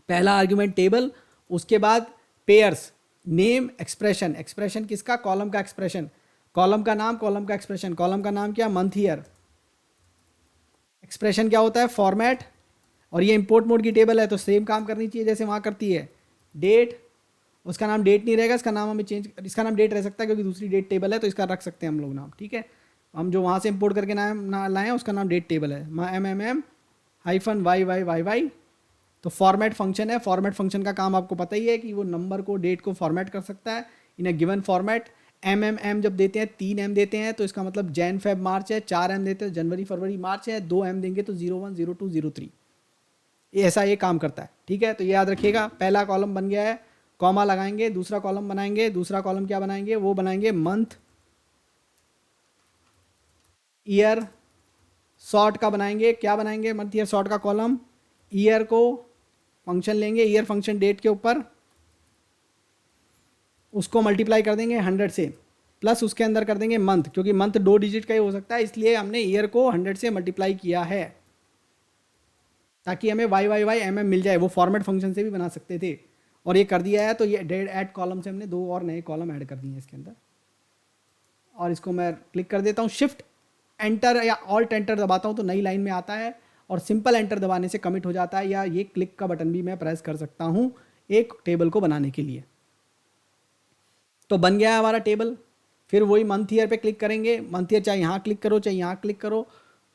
पहला आर्ग्यूमेंट टेबल, उसके बाद पेयर्स, नेम, एक्सप्रेशन। एक्सप्रेशन किसका, कॉलम का एक्सप्रेशन, कॉलम का नाम, कॉलम का एक्सप्रेशन। कॉलम का नाम क्या, मंथ ईयर, एक्सप्रेशन क्या होता है, फॉर्मेट, और ये इंपोर्ट मोड की टेबल है तो सेम काम करनी चाहिए जैसे वहाँ करती है। डेट, उसका नाम डेट नहीं रहेगा, इसका नाम हमें चेंज, इसका नाम डेट रह सकता है क्योंकि दूसरी डेट टेबल है तो इसका रख सकते हैं हम लोग नाम, ठीक है। हम जो वहाँ से इंपोर्ट करके नाम ना लाए हैं उसका नाम डेट टेबल है, MMM-YYYY। तो फॉर्मेट फंक्शन है, फॉर्मेट फंक्शन का काम आपको पता ही है कि वो नंबर को, डेट को फॉर्मेट कर सकता है इन अ गिवन फॉर्मेट। MMM जब देते हैं 3M देते हैं तो इसका मतलब जैन फेब मार्च है, 4M देते हैं जनवरी फरवरी मार्च है, 2M देंगे तो 01 02 03, ये ऐसा ये काम करता है, ठीक है। तो ये याद रखिएगा, पहला कॉलम बन गया है, कॉमा लगाएंगे, दूसरा कॉलम बनाएंगे, दूसरा कॉलम क्या बनाएंगे, वो बनाएंगे मंथ ईयर शॉर्ट का बनाएंगे, क्या बनाएंगे, मंथ ईयर शॉर्ट का कॉलम, ईयर को फंक्शन लेंगे, ईयर फंक्शन डेट के ऊपर, उसको मल्टीप्लाई कर देंगे 100 से, प्लस उसके अंदर कर देंगे मंथ, क्योंकि मंथ 2 डिजिट का ही हो सकता है इसलिए हमने ईयर को 100 से मल्टीप्लाई किया है ताकि हमें YYYMM मिल जाए। वो फॉर्मेट फंक्शन से भी बना सकते थे और ये कर दिया है। तो ये डेट ऐड कॉलम से हमने 2 और नए कॉलम ऐड कर दिए हैं इसके अंदर। और इसको मैं क्लिक कर देता हूँ, शिफ्ट एंटर या ऑल्ट एंटर दबाता हूँ तो नई लाइन में आता है, और सिंपल एंटर दबाने से कमिट हो जाता है, या ये क्लिक का बटन भी मैं प्रेस कर सकता हूँ एक टेबल को बनाने के लिए। तो बन गया है हमारा टेबल। फिर वही मंथ ईयर पे क्लिक करेंगे, मंथ ईयर चाहे यहाँ क्लिक करो चाहे यहाँ क्लिक करो,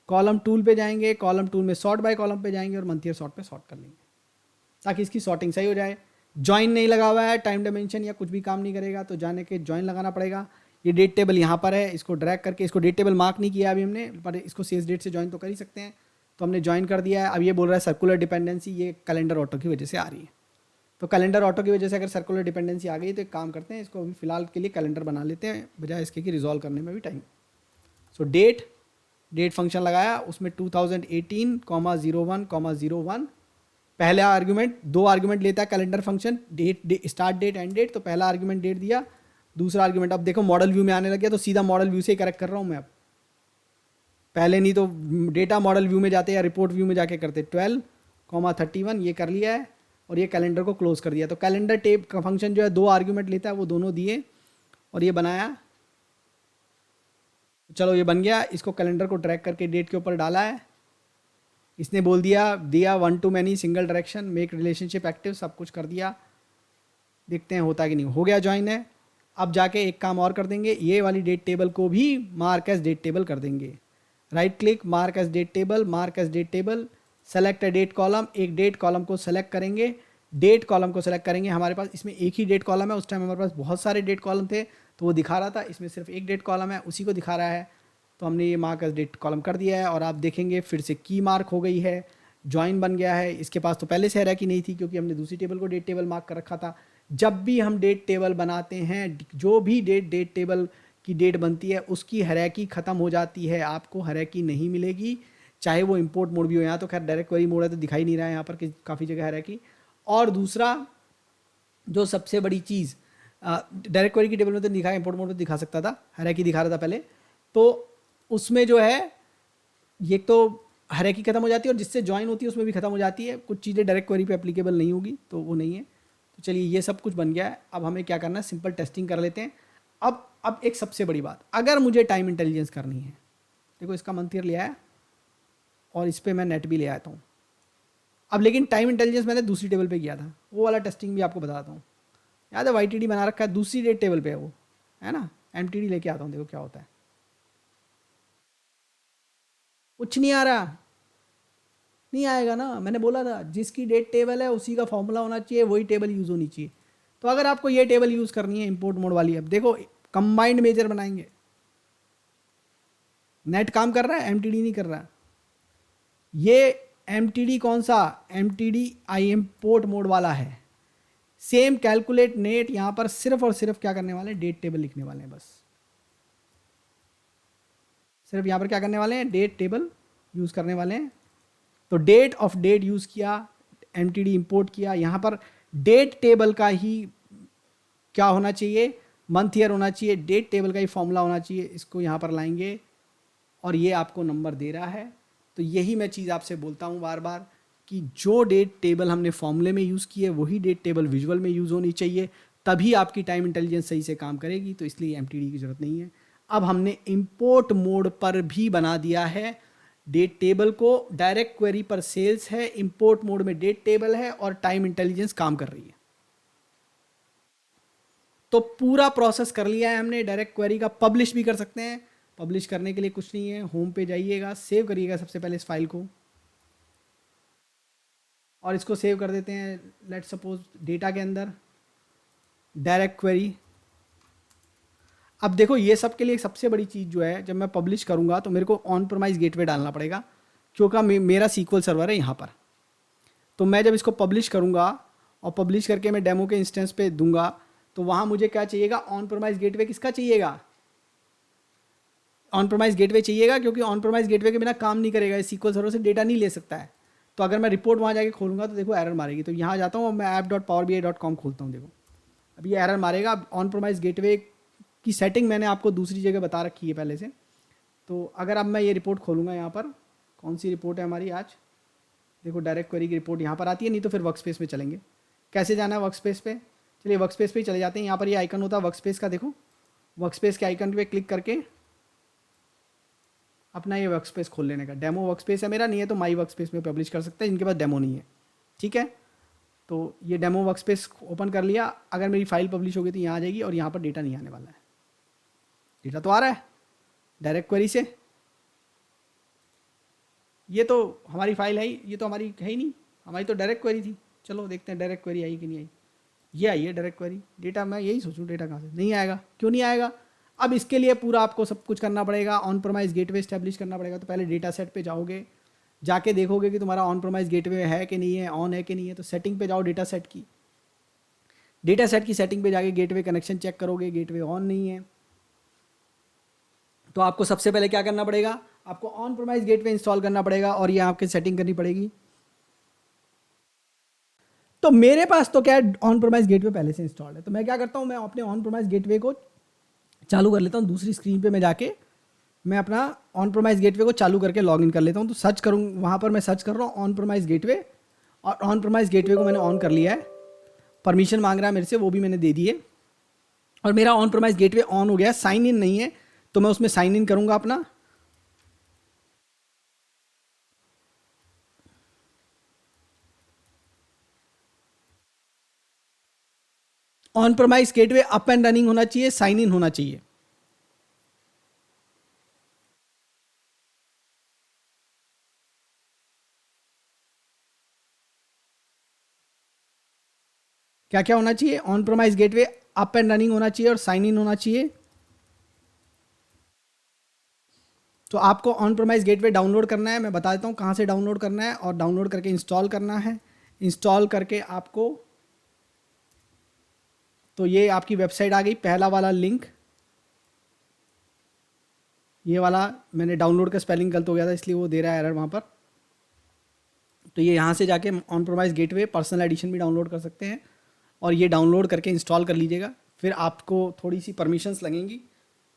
कॉलम टूल पे जाएंगे, कॉलम टूल में सॉर्ट बाय कॉलम पे जाएंगे और मंथ ईयर सॉर्ट पे सॉर्ट कर लेंगे ताकि इसकी सॉर्टिंग सही हो जाए। जॉइन नहीं लगा हुआ है, टाइम डायमेंशन या कुछ भी काम नहीं करेगा तो जाने के जॉइन लगाना पड़ेगा। ये डेट टेबल यहाँ पर है, इसको ड्रैग करके, इसको डेट टेबल मार्क नहीं किया अभी हमने, पर इसको सेज डेट से जॉइन तो कर ही सकते हैं, तो हमने जॉइन कर दिया है। अब ये बोल रहा है सर्कुलर डिपेंडेंसी, ये कैलेंडर ऑटो की वजह से आ रही है। तो कैलेंडर ऑटो की वजह से अगर सर्कुलर डिपेंडेंसी आ गई तो एक काम करते हैं, इसको अभी फिलहाल के लिए कैलेंडर बना लेते हैं बजाय इसके कि रिजॉल्व करने में भी टाइम। सो डेट फंक्शन लगाया, उसमें 2018, 01, 01 पहला आर्ग्यूमेंट, 2 आर्ग्यूमेंट लेता है calendar function, date start date end date, तो पहला आर्ग्यूमेंट डेट दिया, दूसरा आर्ग्यूमेंट, अब देखो मॉडल व्यू में आने लग गया तो सीधा मॉडल व्यू से ही करेक्ट कर रहा हूँ मैं अब, पहले नहीं तो डेटा मॉडल व्यू में जाते या रिपोर्ट व्यू में जाके करते। 12, 31 ये कर लिया है और ये कैलेंडर को क्लोज कर दिया। तो कैलेंडर टेब का फंक्शन जो है 2 आर्ग्यूमेंट लेता है, वो दोनों दिए और ये बनाया। चलो ये बन गया, इसको कैलेंडर को ट्रैक करके डेट के ऊपर डाला है, इसने बोल दिया 1 to many single direction make relationship active, सब कुछ कर दिया। देखते हैं होता कि नहीं, हो गया जॉइन है। अब जाके एक काम और कर देंगे, ये वाली डेट टेबल को भी मार्क एज डेट टेबल कर देंगे। Right click, mark as date table, mark as date table, select a date column, एक डेट कॉलम को सेलेक्ट करेंगे, डेट कॉलम को सेलेक्ट करेंगे। हमारे पास इसमें एक ही डेट कॉलम है, उस टाइम हमारे पास बहुत सारे डेट कॉलम थे तो वो दिखा रहा था, इसमें सिर्फ एक डेट कॉलम है उसी को दिखा रहा है, तो हमने ये मार्क एज डेट कॉलम कर दिया है। और आप देखेंगे फिर से की मार्क हो गई है, जॉइन बन गया है। इसके पास तो पहले से हैराकी नहीं थी क्योंकि हमने दूसरी टेबल को डेट टेबल मार्क कर रखा था। जब भी हम डेट टेबल बनाते हैं, जो भी डेट टेबल की डेट बनती है उसकी हैराकी ख़त्म हो जाती है, आपको हैराकी नहीं मिलेगी, चाहे वो इंपोर्ट मोड भी हो। यहाँ तो खैर डायरेक्ट क्वेरी मोड है तो दिखाई नहीं रहा है यहाँ पर कि काफ़ी जगह हैराकी। और दूसरा जो सबसे बड़ी चीज़, डायरेक्ट क्वेरी की टेबल में तो दिखा, इंपोर्ट मोड में दिखा सकता था, हैराकी दिखा रहा था पहले, तो उसमें जो है ये तो हैराकी खत्म हो जाती है और जिससे ज्वाइन होती है उसमें भी खत्म हो जाती है। कुछ चीज़ें डायरेक्ट क्वेरी पे एप्लीकेबल नहीं होगी तो वो नहीं है। तो चलिए ये सब कुछ बन गया है, अब हमें क्या करना है, सिंपल टेस्टिंग कर लेते हैं। अब एक सबसे बड़ी बात, अगर मुझे टाइम इंटेलिजेंस करनी है, देखो इसका मंथ ईयर लिया है और इस पर मैं नेट भी ले आता हूँ। अब लेकिन टाइम इंटेलिजेंस मैंने दूसरी टेबल पे किया था, वो वाला टेस्टिंग भी आपको बताता हूँ। याद है YTD बना रखा है, दूसरी डेट टेबल पे है वो, है ना। MTD लेके आता हूँ, देखो क्या होता है। कुछ नहीं आ रहा, नहीं आएगा ना, मैंने बोला था जिसकी डेट टेबल है उसी का फॉर्मूला होना चाहिए, वही टेबल यूज़ होनी चाहिए। तो अगर आपको ये टेबल यूज़ करनी है इंपोर्ट मोड वाली, अब देखो कंबाइंड मेजर बनाएंगे, नेट काम कर रहा है, MTD नहीं कर रहा। ये MTD कौन सा, MTD आई इम्पोर्ट मोड वाला है। सेम कैलकुलेट नेट, यहाँ पर सिर्फ और सिर्फ क्या करने वाले हैं, डेट टेबल लिखने वाले हैं बस। सिर्फ यहाँ पर क्या करने वाले हैं, डेट टेबल यूज़ करने वाले हैं। तो डेट ऑफ डेट यूज़ किया, MTD इंपोर्ट किया। यहाँ पर डेट टेबल का ही क्या होना चाहिए, मंथ ईयर होना चाहिए, डेट टेबल का ही फॉर्मूला होना चाहिए। इसको यहाँ पर लाएंगे और ये आपको नंबर दे रहा है। तो यही मैं चीज़ आपसे बोलता हूँ बार बार कि जो डेट टेबल हमने फॉर्मूले में यूज़ की है वही डेट टेबल विजुअल में यूज़ होनी चाहिए, तभी आपकी टाइम इंटेलिजेंस सही से काम करेगी। तो इसलिए MTD की ज़रूरत नहीं है। अब हमने इंपोर्ट मोड पर भी बना दिया है डेट टेबल को डायरेक्ट क्वेरी पर सेल्स है, इंपोर्ट मोड में डेट टेबल है और टाइम इंटेलिजेंस काम कर रही है। तो पूरा प्रोसेस कर लिया है हमने डायरेक्ट क्वेरी का। पब्लिश भी कर सकते हैं। पब्लिश करने के लिए कुछ नहीं है, होम पे जाइएगा, सेव करिएगा सबसे पहले इस फाइल को और इसको सेव कर देते हैं लेट्स सपोज डेटा के अंदर, डायरेक्ट क्वेरी। अब देखो ये सब के लिए सबसे बड़ी चीज़ जो है, जब मैं पब्लिश करूंगा तो मेरे को ऑन प्रोमाइज गेटवे डालना पड़ेगा क्योंकि मेरा सीक्वल सर्वर है यहाँ पर। तो मैं जब इसको पब्लिश करूंगा और पब्लिश करके मैं डेमो के इंस्टेंस पे दूंगा तो वहाँ मुझे क्या चाहिएगा, ऑन प्रोमाइज गेटवे किसका चाहिएगा, ऑन प्रोमाइज गेटवे चाहिएगा, क्योंकि ऑन प्रोमाइज गेटवे के बिना काम नहीं करेगा, सीक्वल सर्वर से डेटा नहीं ले सकता है। तो अगर मैं रिपोर्ट वहाँ जाके खोलूँगा तो देखो एरर मारेगी। तो यहाँ जाता हूँ, मैं app.powerbi.com खोलता हूँ, देखो अब ये एरर मारेगा। ऑन प्रोमाइज गेटवे की सेटिंग मैंने आपको दूसरी जगह बता रखी है पहले से। तो अगर अब मैं ये रिपोर्ट खोलूँगा, यहाँ पर कौन सी रिपोर्ट है हमारी आज, देखो डायरेक्ट क्वेरी की रिपोर्ट यहाँ पर आती है, नहीं तो फिर वर्क स्पेस में चलेंगे। कैसे जाना है वर्क स्पेस पे, चलिए वर्क स्पेस पे ही चले जाते हैं। यहाँ पर ये आइकन होता है वर्क स्पेस का, देखो वर्क स्पेस के आइकन पे क्लिक करके अपना ये वर्क स्पेस खोल लेने का। डेमो वर्क स्पेस है मेरा, नहीं है तो माई वर्क स्पेस में पब्लिश कर सकते हैं जिनके पास डेमो नहीं है, ठीक है। तो ये डेमो वर्क स्पेस ओपन कर लिया। अगर मेरी फाइल पब्लिश होगी तो यहाँ आ जाएगी और यहाँ पर डेटा नहीं आने वाला है। डेटा तो आ रहा है डायरेक्ट क्वेरी से, ये तो हमारी फाइल है ही, ये तो हमारी है ही नहीं, हमारी तो डायरेक्ट क्वेरी थी। चलो देखते हैं डायरेक्ट क्वेरी आई कि नहीं आई। ये आई है डायरेक्ट क्वेरी। डेटा मैं यही सोचूं डेटा कहाँ से नहीं आएगा, क्यों नहीं आएगा। अब इसके लिए पूरा आपको सब कुछ करना पड़ेगा, ऑन प्रोमाइज गेटवे स्टैब्लिश करना पड़ेगा। तो पहले डेटा सेट पे जाओगे, जाके देखोगे कि तुम्हारा ऑन प्रोमाइज गेटवे है कि नहीं है, ऑन है कि नहीं है। तो सेटिंग पे जाओ डेटा सेट की, डेटा सेट की सेटिंग पे जाके गेटवे कनेक्शन चेक करोगे, गेटवे ऑन नहीं है। तो आपको सबसे पहले क्या करना पड़ेगा, आपको ऑन प्रोमाइज गेटवे इंस्टॉल करना पड़ेगा और ये आपकी सेटिंग करनी पड़ेगी। तो मेरे पास तो क्या है, ऑन प्रोमाइज गेटवे पहले से इंस्टॉल्ड है। तो मैं क्या करता हूँ, मैं अपने ऑन प्रोमाइज गेटवे को चालू कर लेता हूँ। दूसरी स्क्रीन पे मैं जाके मैं अपना ऑन प्रोमाइज गेटवे को चालू करके लॉगिन कर लेता हूँ। तो सर्च करूँ, वहाँ पर मैं सर्च कर रहा हूँ ऑन प्रोमाइज गेटवे, और ऑन प्रोमाइज गेटवे को मैंने ऑन कर लिया है। परमिशन मांग रहा है मेरे से, वो भी मैंने दे दी है और मेरा ऑन प्रोमाइज गेटवे ऑन हो गया है। साइन इन नहीं है तो मैं उसमें साइन इन करूँगा अपना। On promise gateway up and running होना चाहिए, साइन इन होना चाहिए। क्या क्या होना चाहिए, on promise gateway up and running होना चाहिए और साइन इन होना चाहिए। तो आपको ऑन प्रोमाइज गेटवे डाउनलोड करना है, मैं बता देता हूँ कहाँ से डाउनलोड करना है, और डाउनलोड करके इंस्टॉल करना है। इंस्टॉल करके आपको, तो ये आपकी वेबसाइट आ गई, पहला वाला लिंक ये वाला, मैंने डाउनलोड का स्पेलिंग गलत हो गया था इसलिए वो दे रहा है एरर वहाँ पर। तो ये यहाँ से जाके on promise gateway personal edition भी डाउनलोड कर सकते हैं और ये डाउनलोड करके इंस्टॉल कर लीजिएगा। फिर आपको थोड़ी सी परमिशंस लगेंगी,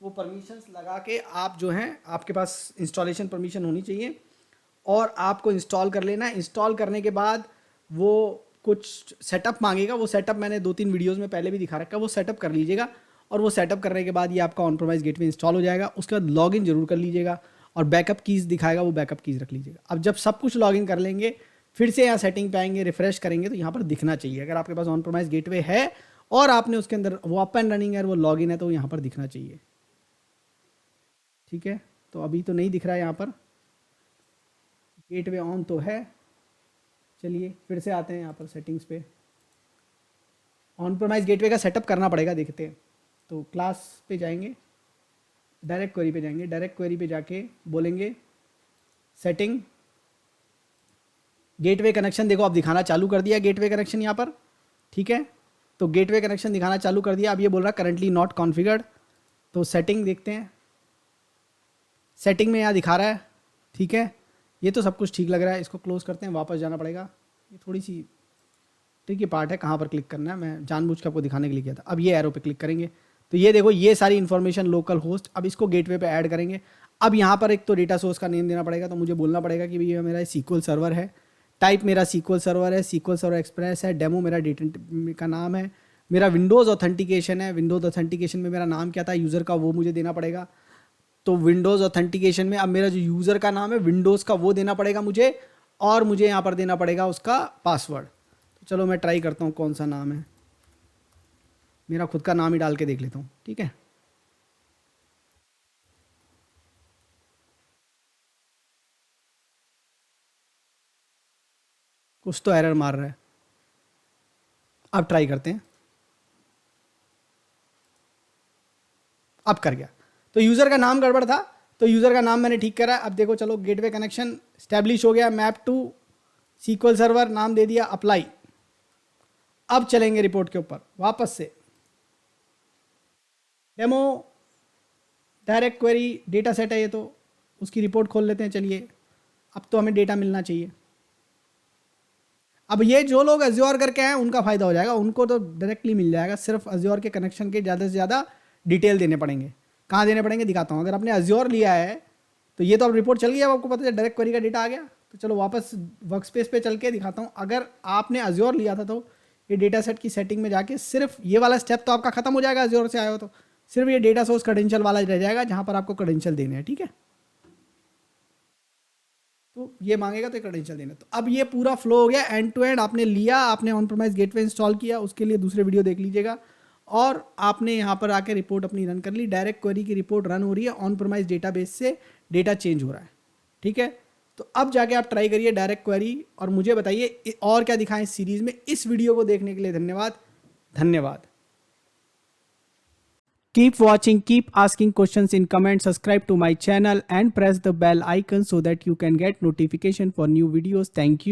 वो परमिशंस लगा के आप जो हैं, आपके पास इंस्टॉलेशन परमिशन होनी चाहिए और आपको इंस्टॉल कर लेना है। इंस्टॉल करने के बाद वो कुछ सेटअप मांगेगा, वो सेटअप मैंने 2-3 वीडियोज़ में पहले भी दिखा रखा है, वो सेटअप कर लीजिएगा। और वो सेटअप करने के बाद ये आपका ऑन प्रोमाइज गेटवे इंस्टॉल हो जाएगा। उसके बाद लॉगिन जरूर कर लीजिएगा और बैकअप कीज़ दिखाएगा, वो बैकअप कीज़ रख लीजिएगा। अब जब सब कुछ लॉगिन कर लेंगे, फिर से यहाँ सेटिंग पे आएंगे, रिफ्रेश करेंगे तो यहाँ पर दिखना चाहिए। अगर आपके पास ऑन प्रोमाइज गेटवे है और आपने उसके अंदर वो अप एंड रनिंग है, वो लॉगिन है, तो यहाँ पर दिखना चाहिए, ठीक है। तो अभी तो नहीं दिख रहा है यहाँ पर, गेटवे ऑन तो है। चलिए फिर से आते हैं यहाँ पर सेटिंग्स पे। ऑन प्रोमाइज गेटवे का सेटअप करना पड़ेगा, देखते हैं। तो क्लास पे जाएंगे, डायरेक्ट क्वेरी पे जाएंगे, डायरेक्ट क्वेरी पे जाके बोलेंगे सेटिंग, गेटवे कनेक्शन। देखो अब दिखाना चालू कर दिया गेटवे कनेक्शन यहाँ पर, ठीक है। तो गेटवे कनेक्शन दिखाना चालू कर दिया। अब ये बोल रहा है करंटली नॉट कॉन्फ़िगर्ड। तो सेटिंग देखते हैं, सेटिंग में यहाँ दिखा रहा है, ठीक है। ये तो सब कुछ ठीक लग रहा है, इसको क्लोज करते हैं, वापस जाना पड़ेगा। ये थोड़ी सी ट्रिकी पार्ट है, कहाँ पर क्लिक करना है, मैं जानबूझ के आपको दिखाने के लिए किया था। अब ये एरो पे क्लिक करेंगे तो ये देखो ये सारी इन्फॉर्मेशन लोकल होस्ट, अब इसको गेटवे पे ऐड करेंगे। अब यहाँ पर एक तो डेटा सोर्स का नेम देना पड़ेगा, तो मुझे बोलना पड़ेगा कि भैया मेरा सीक्वल सर्वर है, टाइप मेरा सीक्वल सर्वर है, सीक्वल सर्वर एक्सप्रेस है, डेमो मेरा डेटा का नाम है, मेरा विंडोज़ ऑथेंटिकेशन है, विंडोज़ ऑथेंटिकेशन में मेरा नाम क्या था यूज़र का, वो मुझे देना पड़ेगा। तो विंडोज़ ऑथेंटिकेशन में अब मेरा जो यूज़र का नाम है विंडोज़ का वो देना पड़ेगा मुझे, और मुझे यहाँ पर देना पड़ेगा उसका पासवर्ड। तो चलो मैं ट्राई करता हूँ कौन सा नाम है, मेरा खुद का नाम ही डाल के देख लेता हूँ, ठीक है। कुछ तो एरर मार रहा है, अब ट्राई करते हैं। अब कर गया। तो यूज़र का नाम गड़बड़ था, तो यूज़र का नाम मैंने ठीक करा। अब देखो चलो गेटवे कनेक्शन स्टैब्लिश हो गया, मैप टू सीक्वल सर्वर, नाम दे दिया अप्लाई। अब चलेंगे रिपोर्ट के ऊपर वापस से। Demo direct query data set है ये, तो उसकी रिपोर्ट खोल लेते हैं। चलिए अब तो हमें डेटा मिलना चाहिए। अब ये जो लोग अज्योर करके आए उनका फ़ायदा हो जाएगा, उनको तो डायरेक्टली मिल जाएगा। सिर्फ अज्योर के कनेक्शन के ज़्यादा से ज़्यादा डिटेल देने पड़ेंगे। कहाँ देने पड़ेंगे दिखाता हूँ। अगर आपने अज्योर लिया है तो ये तो अब रिपोर्ट चल गई, अब आपको पता है डायरेक्ट क्वेरी का डेटा आ गया। तो चलो वापस वर्कस्पेस पे चल के दिखाता हूँ। अगर आपने अज्योर लिया था तो ये डेटा सेट की सेटिंग में जाके सिर्फ ये वाला स्टेप तो आपका खत्म हो जाएगा। अज्योर से आया हो तो सिर्फ ये डेटा सोर्स क्रेडेंशियल वाला रह जाएगा, जहाँ पर आपको क्रेडेंशियल देने हैं, ठीक है। तो ये मांगेगा तो क्रेडेंशियल देना। तो अब ये पूरा फ्लो हो गया एंड टू एंड। आपने लिया, आपने ऑन प्रेमाइज गेटवे इंस्टॉल किया, उसके लिए दूसरे वीडियो देख लीजिएगा, और आपने यहाँ पर आके रिपोर्ट अपनी रन कर ली। डायरेक्ट क्वेरी की रिपोर्ट रन हो रही है, ऑन प्रेमाइज डेटाबेस से डेटा चेंज हो रहा है, ठीक है। तो अब जाके आप ट्राई करिए डायरेक्ट क्वेरी, और मुझे बताइए और क्या दिखाएं इस सीरीज़ में। इस वीडियो को देखने के लिए धन्यवाद। Keep watching, keep asking questions in comments, subscribe to my channel and press the bell icon so that you can get notification for new videos. Thank you.